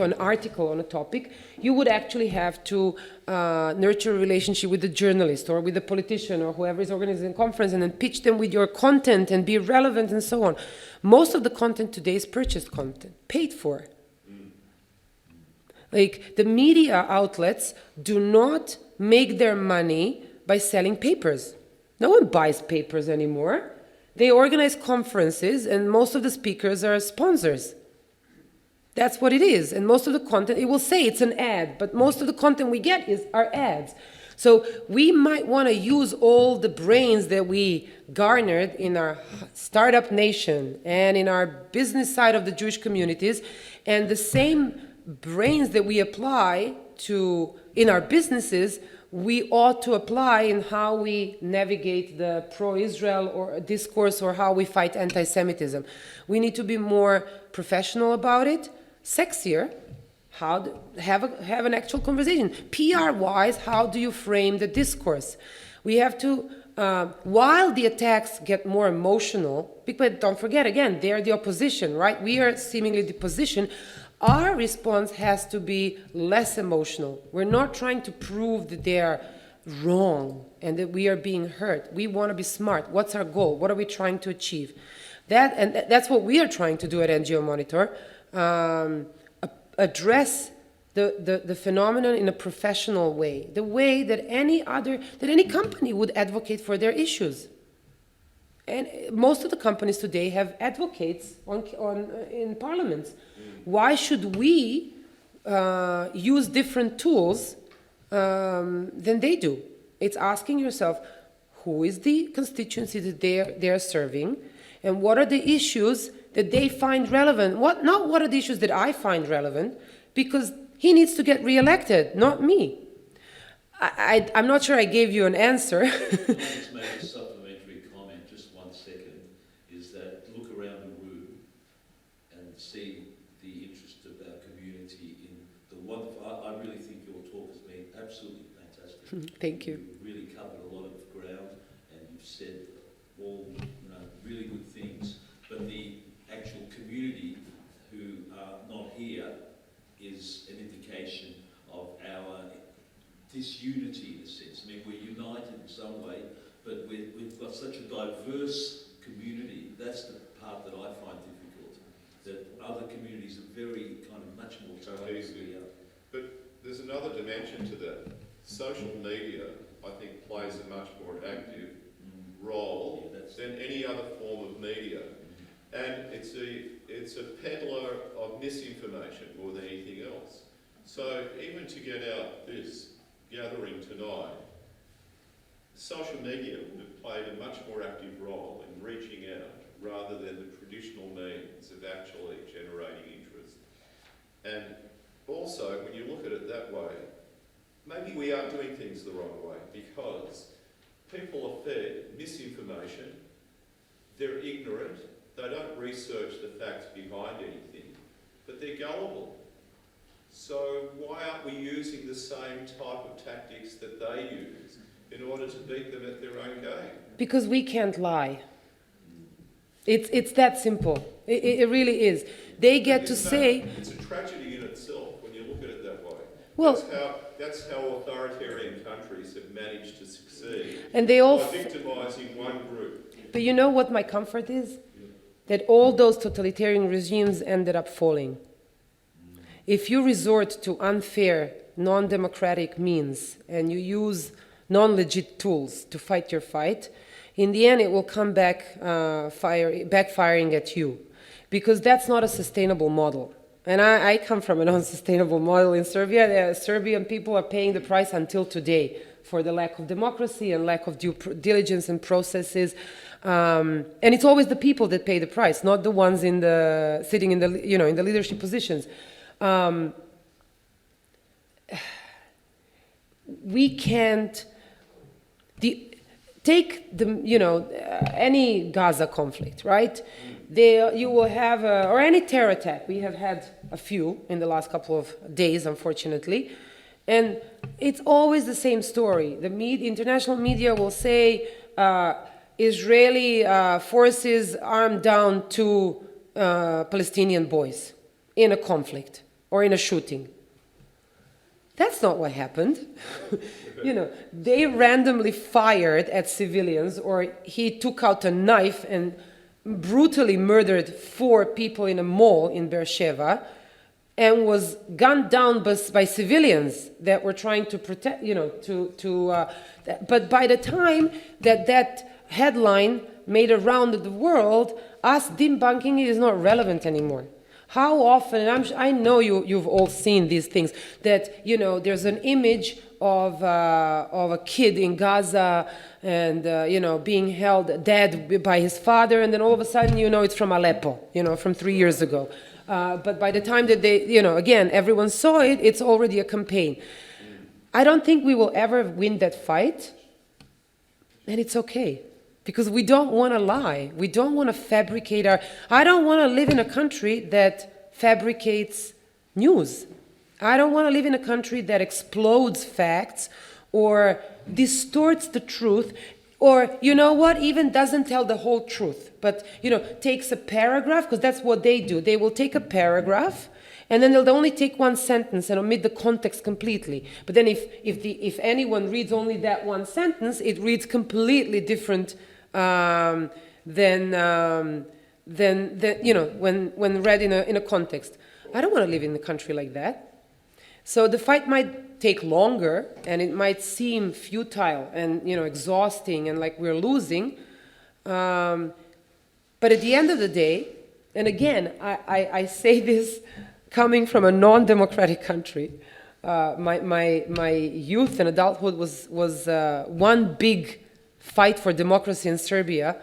an article on a topic, you would actually have to nurture a relationship with the journalist or with the politician or whoever is organizing a conference, and then pitch them with your content and be relevant and so on. Most of the content today is purchased content, paid for. The media outlets do not make their money by selling papers. No one buys papers anymore. They organize conferences, and most of the speakers are sponsors. That's what it is. And most of the content, it will say it's an ad, but most of the content we get are ads. So we might want to use all the brains that we garnered in our startup nation and in our business side of the Jewish communities, and the same brains that we apply to in our businesses, we ought to apply in how we navigate the pro-Israel or discourse or how we fight anti-Semitism. We need to be more professional about it, sexier, have an actual conversation. PR-wise, how do you frame the discourse? We have to, while the attacks get more emotional, but don't forget, again, they're the opposition, right? We are seemingly the position. Our response has to be less emotional. We're not trying to prove that they are wrong and that we are being hurt. We want to be smart. What's our goal? What are we trying to achieve? That's what we are trying to do at NGO Monitor. Address the phenomenon in a professional way, the way that any company would advocate for their issues. And most of the companies today have advocates in parliaments. Why should we use different tools than they do? It's asking yourself, who is the constituency that they're serving, and what are the issues that they find relevant? Not what are the issues that I find relevant, because he needs to get reelected, not me. I'm not sure I gave you an answer. Just make a supplementary comment, just 1 second, is that look around the room and see the interest of our community in the wonderful. I really think your talk has been absolutely fantastic. Thank you. You've really covered a lot of ground, and you've said all really good things. But the actual community who are not here is an indication of our disunity in a sense. I mean, we're united in some way, but we've got such a diverse community. That's the part that I find difficult, that other communities are very kind of much more cohesively. But there's another dimension to that. Social media, I think, plays a much more active role than any other form of media. And it's a peddler of misinformation more than anything else. So even to get out this gathering tonight, social media would have played a much more active role in reaching out rather than the traditional means of actually generating interest. And also, when you look at it that way, maybe we are doing things the wrong way because people are fed misinformation, they're ignorant, they don't research the facts behind anything, but they're gullible. So why aren't we using the same type of tactics that they use in order to beat them at their own game? Because we can't lie. It's that simple. It really is. They get to say... It's a tragedy in itself when you look at it that way. Well, that's how authoritarian countries have managed to succeed, and they all... by victimising one group. But you know what my comfort is? That all those totalitarian regimes ended up falling. If you resort to unfair, non-democratic means and you use non-legit tools to fight your fight, in the end it will come back backfiring at you, because that's not a sustainable model. And I come from an unsustainable model in Serbia. Serbian people are paying the price until today for the lack of democracy and lack of due diligence and processes. And it's always the people that pay the price, not the ones sitting in the leadership positions. We can't take any Gaza conflict, right? You will have or any terror attack. We have had a few in the last couple of days, unfortunately, and it's always the same story. The international media will say Israeli forces armed down 2 Palestinian boys in a conflict or in a shooting. That's not what happened. They randomly fired at civilians, or he took out a knife and brutally murdered 4 people in a mall in Beersheba and was gunned down by civilians that were trying to protect, but by the time that headline made a round of the world, us debunking it is not relevant anymore. How often, and I know you've all seen these things, that there's an image of a kid in Gaza and, being held dead by his father, and then all of a sudden, it's from Aleppo, from 3 years ago. But by the time that they, again, everyone saw it, it's already a campaign. I don't think we will ever win that fight, and it's okay. Because we don't want to lie. We don't want to fabricate I don't want to live in a country that fabricates news. I don't want to live in a country that explodes facts or distorts the truth or, even doesn't tell the whole truth. But, takes a paragraph, because that's what they do. They will take a paragraph and then they'll only take one sentence and omit the context completely. But then if anyone reads only that one sentence, it reads completely different than when read in a context. I don't want to live in a country like that. So the fight might take longer, and it might seem futile and exhausting and like we're losing. But at the end of the day, and again, I say this coming from a non-democratic country. My youth and adulthood was one big fight for democracy in Serbia.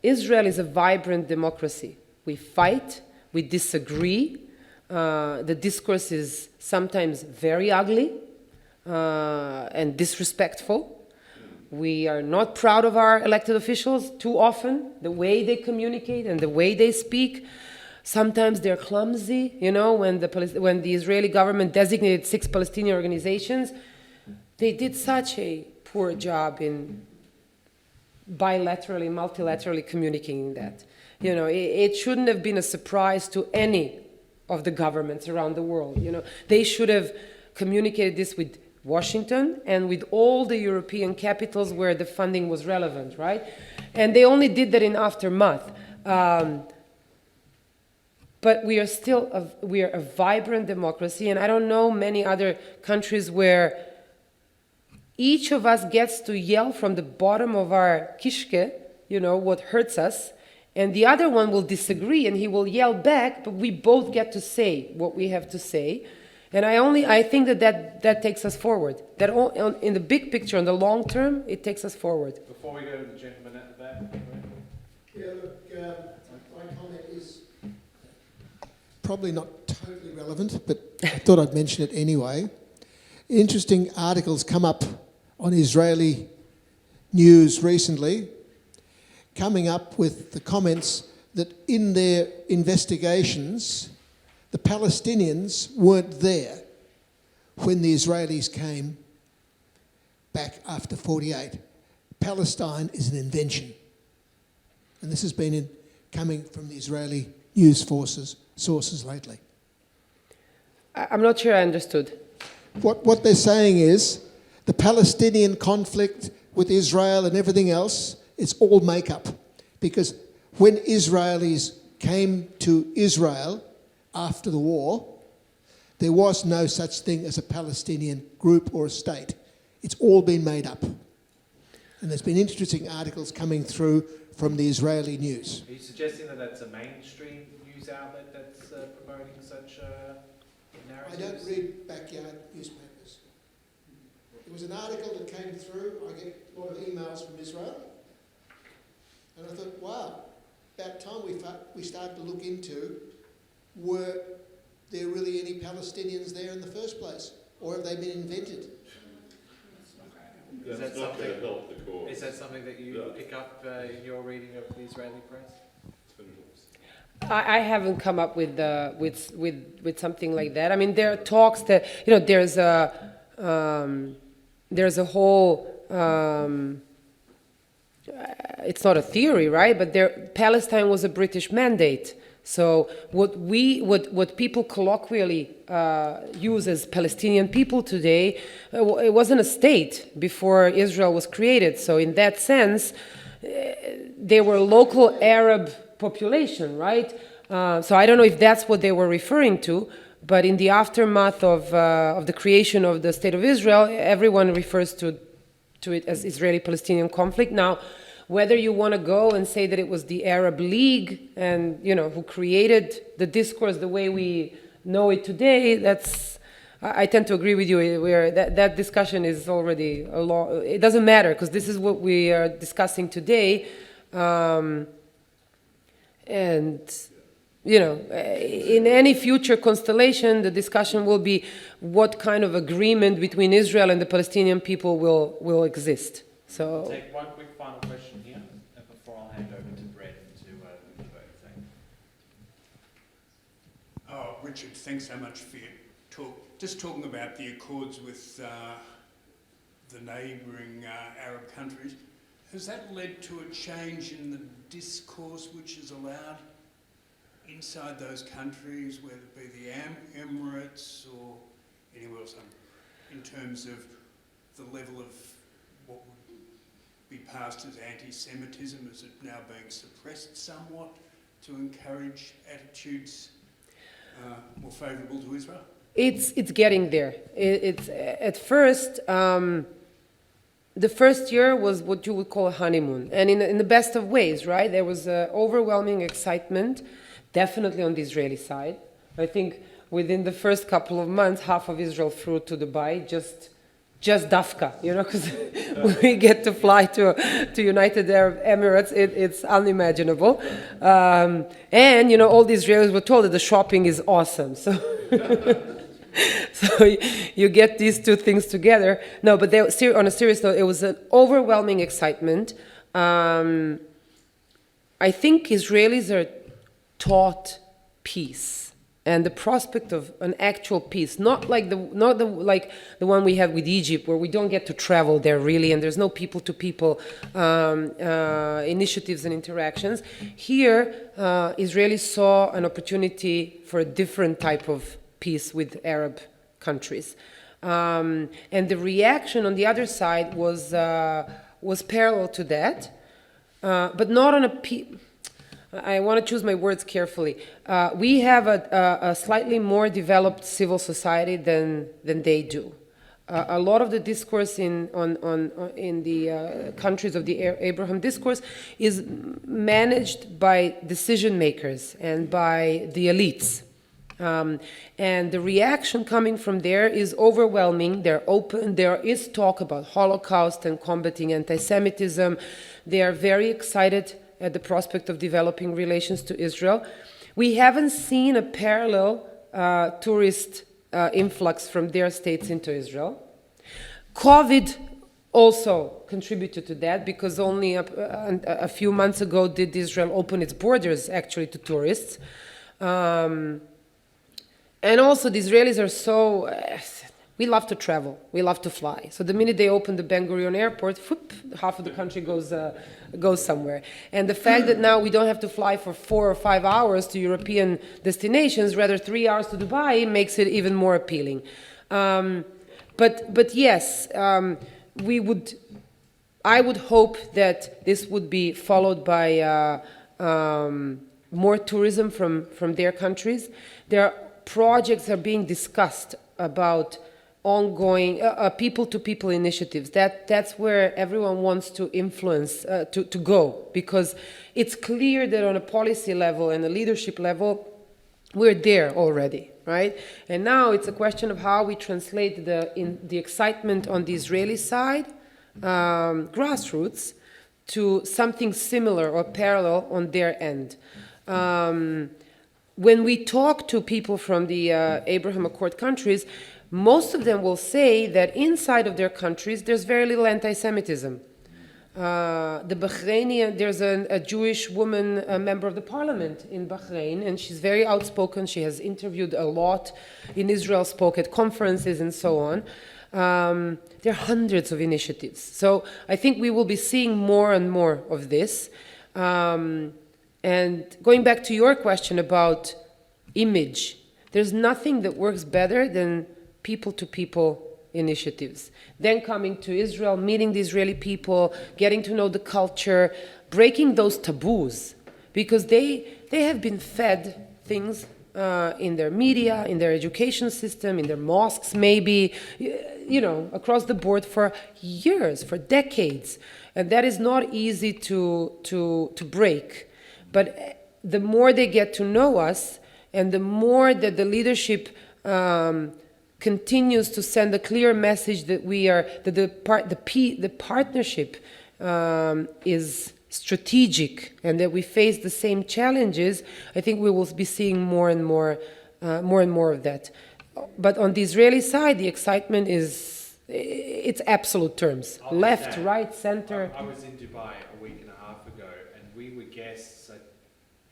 Israel is a vibrant democracy. We fight, we disagree. The discourse is sometimes very ugly and disrespectful. We are not proud of our elected officials too often, the way they communicate and the way they speak. Sometimes they're clumsy, when the Israeli government designated 6 Palestinian organizations, they did such a poor job in bilaterally, multilaterally communicating that. It shouldn't have been a surprise to any of the governments around the world. They should have communicated this with Washington and with all the European capitals where the funding was relevant, right? And they only did that in aftermath. But we are still a vibrant democracy, and I don't know many other countries where each of us gets to yell from the bottom of our kishke, what hurts us, and the other one will disagree and he will yell back, but we both get to say what we have to say. And I think that takes us forward. That in the big picture, in the long term, it takes us forward. Before we go to the gentleman at the back. Yeah, look, my comment is probably not totally relevant, but I thought I'd mention it anyway. Interesting articles come up on Israeli news recently, coming up with the comments that in their investigations, the Palestinians weren't there when the Israelis came back after 48. Palestine is an invention. And this has been coming from the Israeli news sources lately. I'm not sure I understood. What they're saying is the Palestinian conflict with Israel and everything else, it's all make-up. Because when Israelis came to Israel after the war, there was no such thing as a Palestinian group or a state. It's all been made up. And there's been interesting articles coming through from the Israeli news. Are you suggesting that that's a mainstream news outlet that's promoting such narratives? I don't read backyard newspapers. There was an article that came through. I get a lot of emails from Israel. And I thought, wow, about time we started to look into, were there really any Palestinians there in the first place? Or have they been invented? Is that not going to help the cause. Is that something that you pick up in your reading of the Israeli press? I haven't come up with something like that. I mean, there are talks that there's a whole. It's not a theory, right? But Palestine was a British mandate. So what people colloquially use as Palestinian people today, it wasn't a state before Israel was created. So in that sense, they were local Arab population, right? So I don't know if that's what they were referring to, but in the aftermath of the creation of the State of Israel, everyone refers to it as Israeli-Palestinian conflict. Now, whether you want to go and say that it was the Arab League and who created the discourse the way we know it today, that's I tend to agree with you. Where that discussion is already a lot. It doesn't matter because this is what we are discussing today, and in any future constellation, the discussion will be what kind of agreement between Israel and the Palestinian people will exist. So. Take one quick final question here before I'll hand over to Brett to the vote thing. Oh, Richard, thanks so much for your talk. Just talking about the accords with the neighbouring Arab countries, has that led to a change in the discourse which is allowed inside those countries, whether it be the Emirates or anywhere else, in terms of the level of what would be passed as anti-Semitism? Is it now being suppressed somewhat to encourage attitudes more favourable to Israel? It's getting there. It's at first. The first year was what you would call a honeymoon, and in the best of ways, right? There was overwhelming excitement, definitely on the Israeli side. I think within the first couple of months, half of Israel flew to Dubai, just dafka, because we get to fly to United Arab Emirates. It's unimaginable, and all the Israelis were told that the shopping is awesome. So. So you get these two things together. No, but on a serious note, it was an overwhelming excitement. I think Israelis are taught peace and the prospect of an actual peace, not the one we have with Egypt, where we don't get to travel there really, and there's no people-to-people initiatives and interactions. Here, Israelis saw an opportunity for a different type of peace with Arab countries, and the reaction on the other side was parallel to that, but not on I want to choose my words carefully. We have a slightly more developed civil society than they do. A lot of the discourse in the countries of the Abraham discourse is managed by decision makers and by the elites. And the reaction coming from there is overwhelming. They're open. There is talk about Holocaust and combating anti-Semitism. They are very excited at the prospect of developing relations to Israel. We haven't seen a parallel tourist influx from their states into Israel. COVID also contributed to that, because only a few months ago did Israel open its borders actually to tourists. And also the Israelis are so, we love to travel, we love to fly. So the minute they open the Ben Gurion airport, whoop, half of the country goes somewhere. And the fact that now we don't have to fly for 4 or 5 hours to European destinations, rather 3 hours to Dubai, makes it even more appealing. But yes, I would hope that this would be followed by more tourism from their countries. Projects are being discussed about ongoing people-to-people initiatives. That's where everyone wants to influence, to go, because it's clear that on a policy level and a leadership level, we're there already, right? And now it's a question of how we translate the excitement on the Israeli side, grassroots, to something similar or parallel on their end. When we talk to people from the Abraham Accord countries, most of them will say that inside of their countries, there's very little anti-Semitism. The Bahraini, there's a Jewish woman, a member of the parliament in Bahrain, and she's very outspoken. She has interviewed a lot in Israel, spoke at conferences and so on. There are hundreds of initiatives. So I think we will be seeing more and more of this. And going back to your question about image, there's nothing that works better than people-to-people initiatives. Then coming to Israel, meeting the Israeli people, getting to know the culture, breaking those taboos, because they have been fed things in their media, in their education system, in their mosques maybe, across the board for years, for decades. And that is not easy to break. But the more they get to know us, and the more that the leadership continues to send a clear message that the partnership is strategic and that we face the same challenges, I think we will be seeing more and more of that. But on the Israeli side, the excitement it's absolute terms. Left, right, center. I was in Dubai a week and a half ago, and we were guests.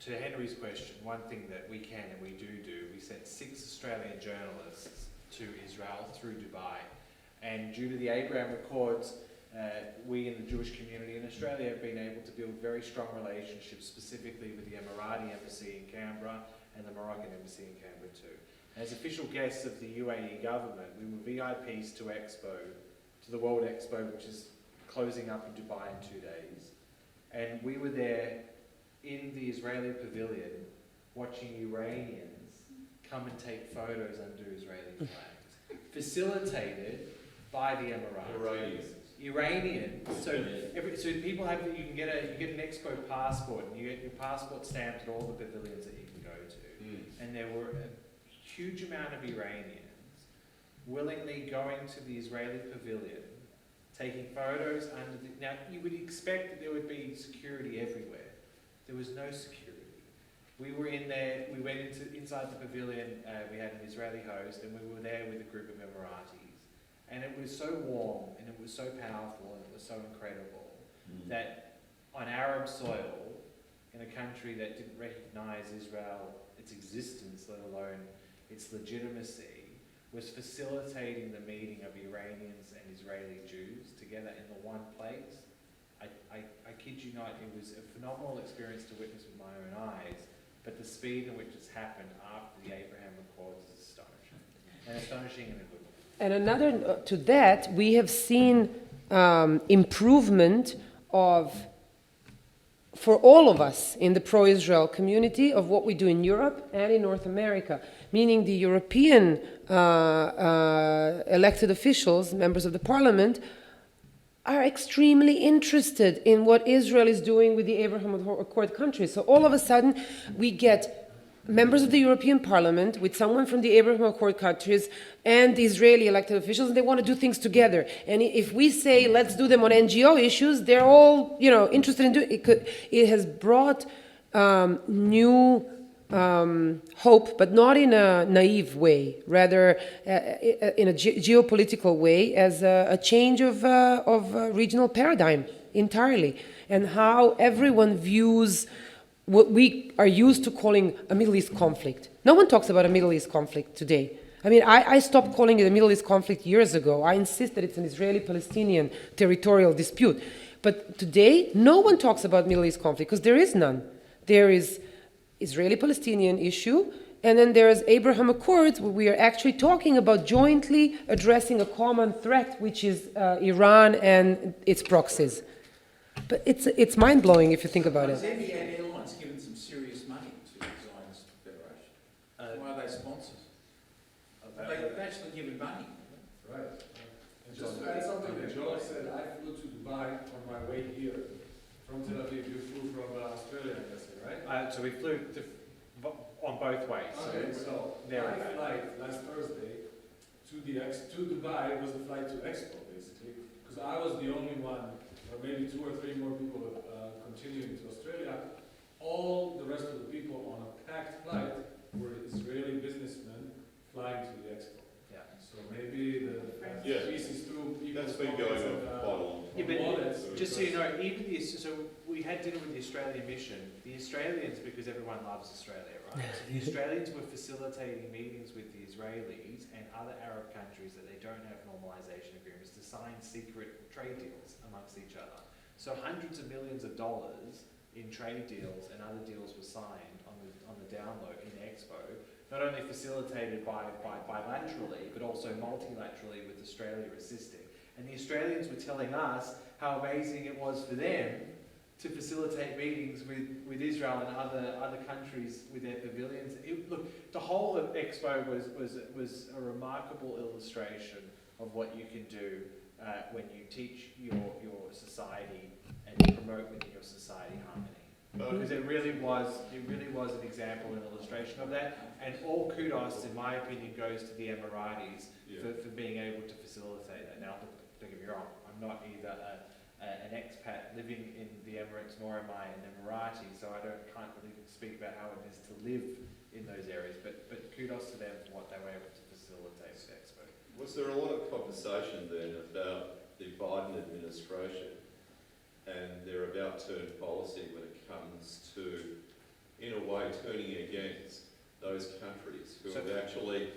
To Henry's question, one thing that we can and we do, we sent 6 Australian journalists to Israel through Dubai. And due to the Abraham Accords, we in the Jewish community in Australia have been able to build very strong relationships, specifically with the Emirati embassy in Canberra and the Moroccan embassy in Canberra too. As official guests of the UAE government, we were VIPs to Expo, to the World Expo, which is closing up in Dubai in 2 days. And we were there in the Israeli pavilion watching Iranians come and take photos under Israeli flags, facilitated by the Emiratis. Iranians. So people have, you get an Expo passport, and you get your passport stamped at all the pavilions that you can go to. And there were a huge amount of Iranians willingly going to the Israeli pavilion, taking photos under the... Now, you would expect that there would be security everywhere. There was no security. We were in there, we went inside the pavilion, we had an Israeli host, and we were there with a group of Emiratis. And it was so warm, and it was so powerful, and it was so incredible that on Arab soil, in a country that didn't recognize Israel, its existence, let alone its legitimacy, was facilitating the meeting of Iranians and Israeli Jews together in the one place. I kid you not, it was a phenomenal experience to witness with my own eyes, but the speed in which it's happened after the Abraham Accords is astonishing. And astonishing in a good way. And another, to that, we have seen improvement for all of us in the pro-Israel community of what we do in Europe and in North America, meaning the European elected officials, members of the parliament, are extremely interested in what Israel is doing with the Abraham Accord countries. So all of a sudden, we get members of the European Parliament with someone from the Abraham Accord countries and the Israeli elected officials, and they want to do things together. And if we say, let's do them on NGO issues, they're all, interested in doing it. It has brought new hope, but not in a naive way, rather in a geopolitical way, as a change of regional paradigm entirely, and how everyone views what we are used to calling a Middle East conflict. No one talks about a Middle East conflict today. I mean, I stopped calling it a Middle East conflict years ago. I insist that it's an Israeli-Palestinian territorial dispute. But today, no one talks about Middle East conflict, because there is none. There is Israeli-Palestinian issue, and then there's Abraham Accords, where we are actually talking about jointly addressing a common threat, which is Iran and its proxies. But it's mind-blowing if you think about it. Airlines given some serious money to the Zionist Federation. Why are they sponsors? They've actually given money. Right. And just to add something that George said, I flew to Dubai on my way here. From Tel Aviv, you flew from Australia, I guess, right? So we flew on both ways. Okay, so my flight last Thursday to Dubai was the flight to Expo, basically, because I was the only one, or maybe 2 or 3 more people continuing to Australia. All the rest of the people on a packed flight were Israeli businessmen flying to the Expo. Yeah. So maybe the species through people. That's been going on for quite a long time. Yeah, but just so you know, so we had dinner with the Australian mission. The Australians, because everyone loves Australia, right? So the Australians were facilitating meetings with the Israelis and other Arab countries that they don't have normalization agreements to sign secret trade deals amongst each other. So hundreds of millions of dollars in trade deals and other deals were signed on the down low in Expo, not only facilitated bilaterally, but also multilaterally with Australia assisting. And the Australians were telling us how amazing it was for them to facilitate meetings with Israel and other countries with their pavilions. Look, the whole of Expo was a remarkable illustration of what you can do when you teach your society and you promote within your society harmony. Because it really was an example and illustration of that. And all kudos, in my opinion, goes to the Emiratis for being able to facilitate that. Now, don't get me wrong, I'm not either an expat living in the Emirates, nor am I an Emirati, so I can't really speak about how it is to live in those areas. But kudos to them for what they were able to facilitate with the expo. Was there a lot of conversation then about the Biden administration and their about-turn policy when it comes to, in a way, turning against those countries who have actually...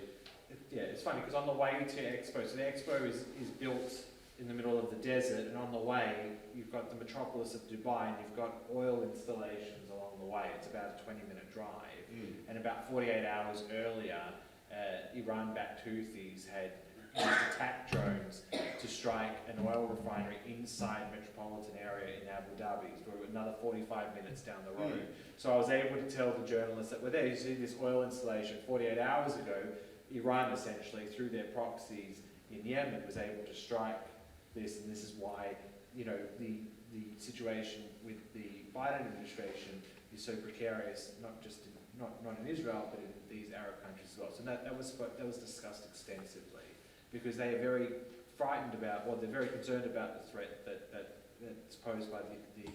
Yeah, it's funny because on the way to Expo, so the Expo is built in the middle of the desert, and on the way you've got the metropolis of Dubai and you've got oil installations along the way. It's about a 20-minute drive. And about 48 hours earlier, Iran-backed Houthis had used attack drones to strike an oil refinery inside metropolitan area in Abu Dhabi. So we're another 45 minutes down the road. So I was able to tell the journalists that were there, you see this oil installation 48 hours ago, Iran essentially, through their proxies in Yemen, was able to strike this, and this is why, you know, the situation with the Biden administration is so precarious, not just in, not in Israel, but in these Arab countries as well. So that was discussed extensively, because they are very frightened about, well, they're very concerned about the threat that's posed by the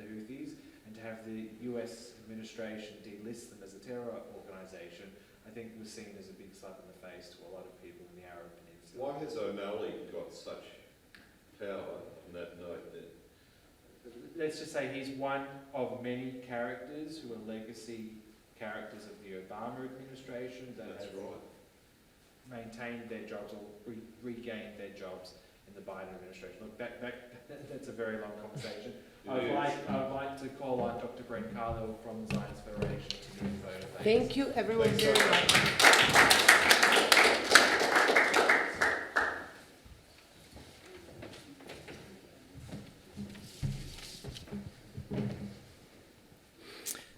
Houthis, and to have the US administration delist them as a terror organisation, I think was seen as a big slap in the face to a lot of people in the Arab Peninsula. Why has O'Malley got such power on that note then? Let's just say he's one of many characters who are legacy characters of the Obama administration that have maintained their jobs or regained their jobs in the Biden administration. Look, that's a very long conversation. I'd like to call on Dr. Brent Carlisle from the Zionist Federation to give a vote of thanks. Thank you, everyone, very much.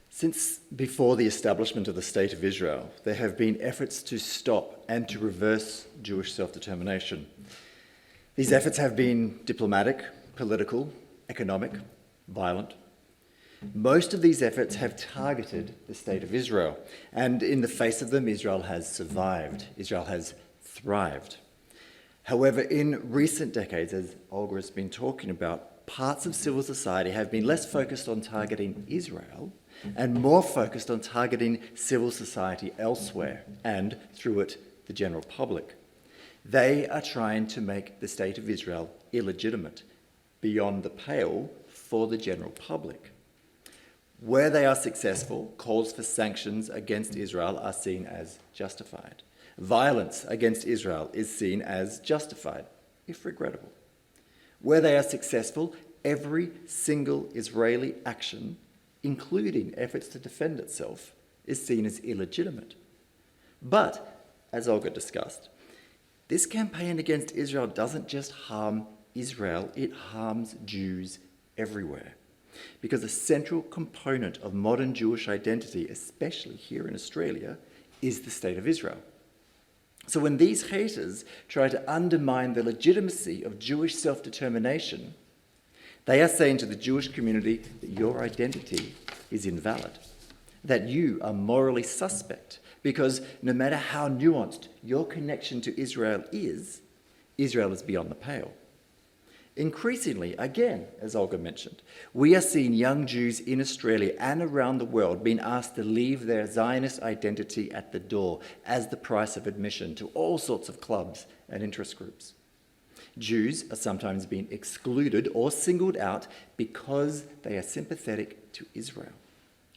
Since before the establishment of the State of Israel, there have been efforts to stop and to reverse Jewish self-determination. These efforts have been diplomatic, political, economic, violent. Most of these efforts have targeted the State of Israel, and in the face of them, Israel has survived. Israel has thrived. However, in recent decades, as Olga has been talking about, parts of civil society have been less focused on targeting Israel and more focused on targeting civil society elsewhere and, through it, the general public. They are trying to make the State of Israel illegitimate, beyond the pale for the general public. Where they are successful, calls for sanctions against Israel are seen as justified. Violence against Israel is seen as justified, if regrettable. Where they are successful, every single Israeli action, including efforts to defend itself, is seen as illegitimate. But, as Olga discussed, this campaign against Israel doesn't just harm Israel, it harms Jews everywhere. Because a central component of modern Jewish identity, especially here in Australia, is the State of Israel. So when these haters try to undermine the legitimacy of Jewish self-determination, they are saying to the Jewish community that your identity is invalid, that you are morally suspect, because no matter how nuanced your connection to Israel is beyond the pale. Increasingly, again, as Olga mentioned, we are seeing young Jews in Australia and around the world being asked to leave their Zionist identity at the door as the price of admission to all sorts of clubs and interest groups. Jews are sometimes being excluded or singled out because they are sympathetic to Israel.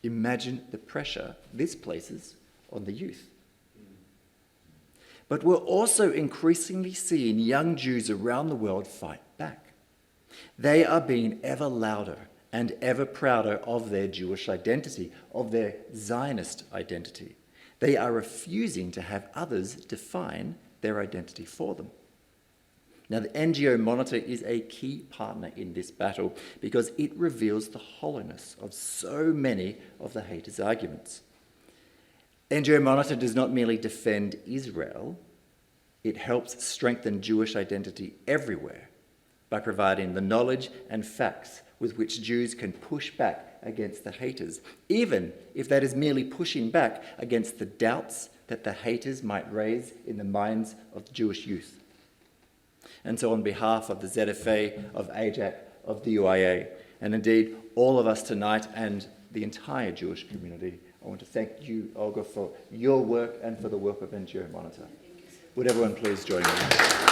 Imagine the pressure this places on the youth. But we're also increasingly seeing young Jews around the world fight back. They are being ever louder and ever prouder of their Jewish identity, of their Zionist identity. They are refusing to have others define their identity for them. Now, the NGO Monitor is a key partner in this battle because it reveals the hollowness of so many of the haters' arguments. NGO Monitor does not merely defend Israel, it helps strengthen Jewish identity everywhere, by providing the knowledge and facts with which Jews can push back against the haters, even if that is merely pushing back against the doubts that the haters might raise in the minds of the Jewish youth. And so on behalf of the ZFA, of AIJAC, of the UIA, and indeed all of us tonight and the entire Jewish community, I want to thank you, Olga, for your work and for the work of NGO Monitor. Would everyone please join me?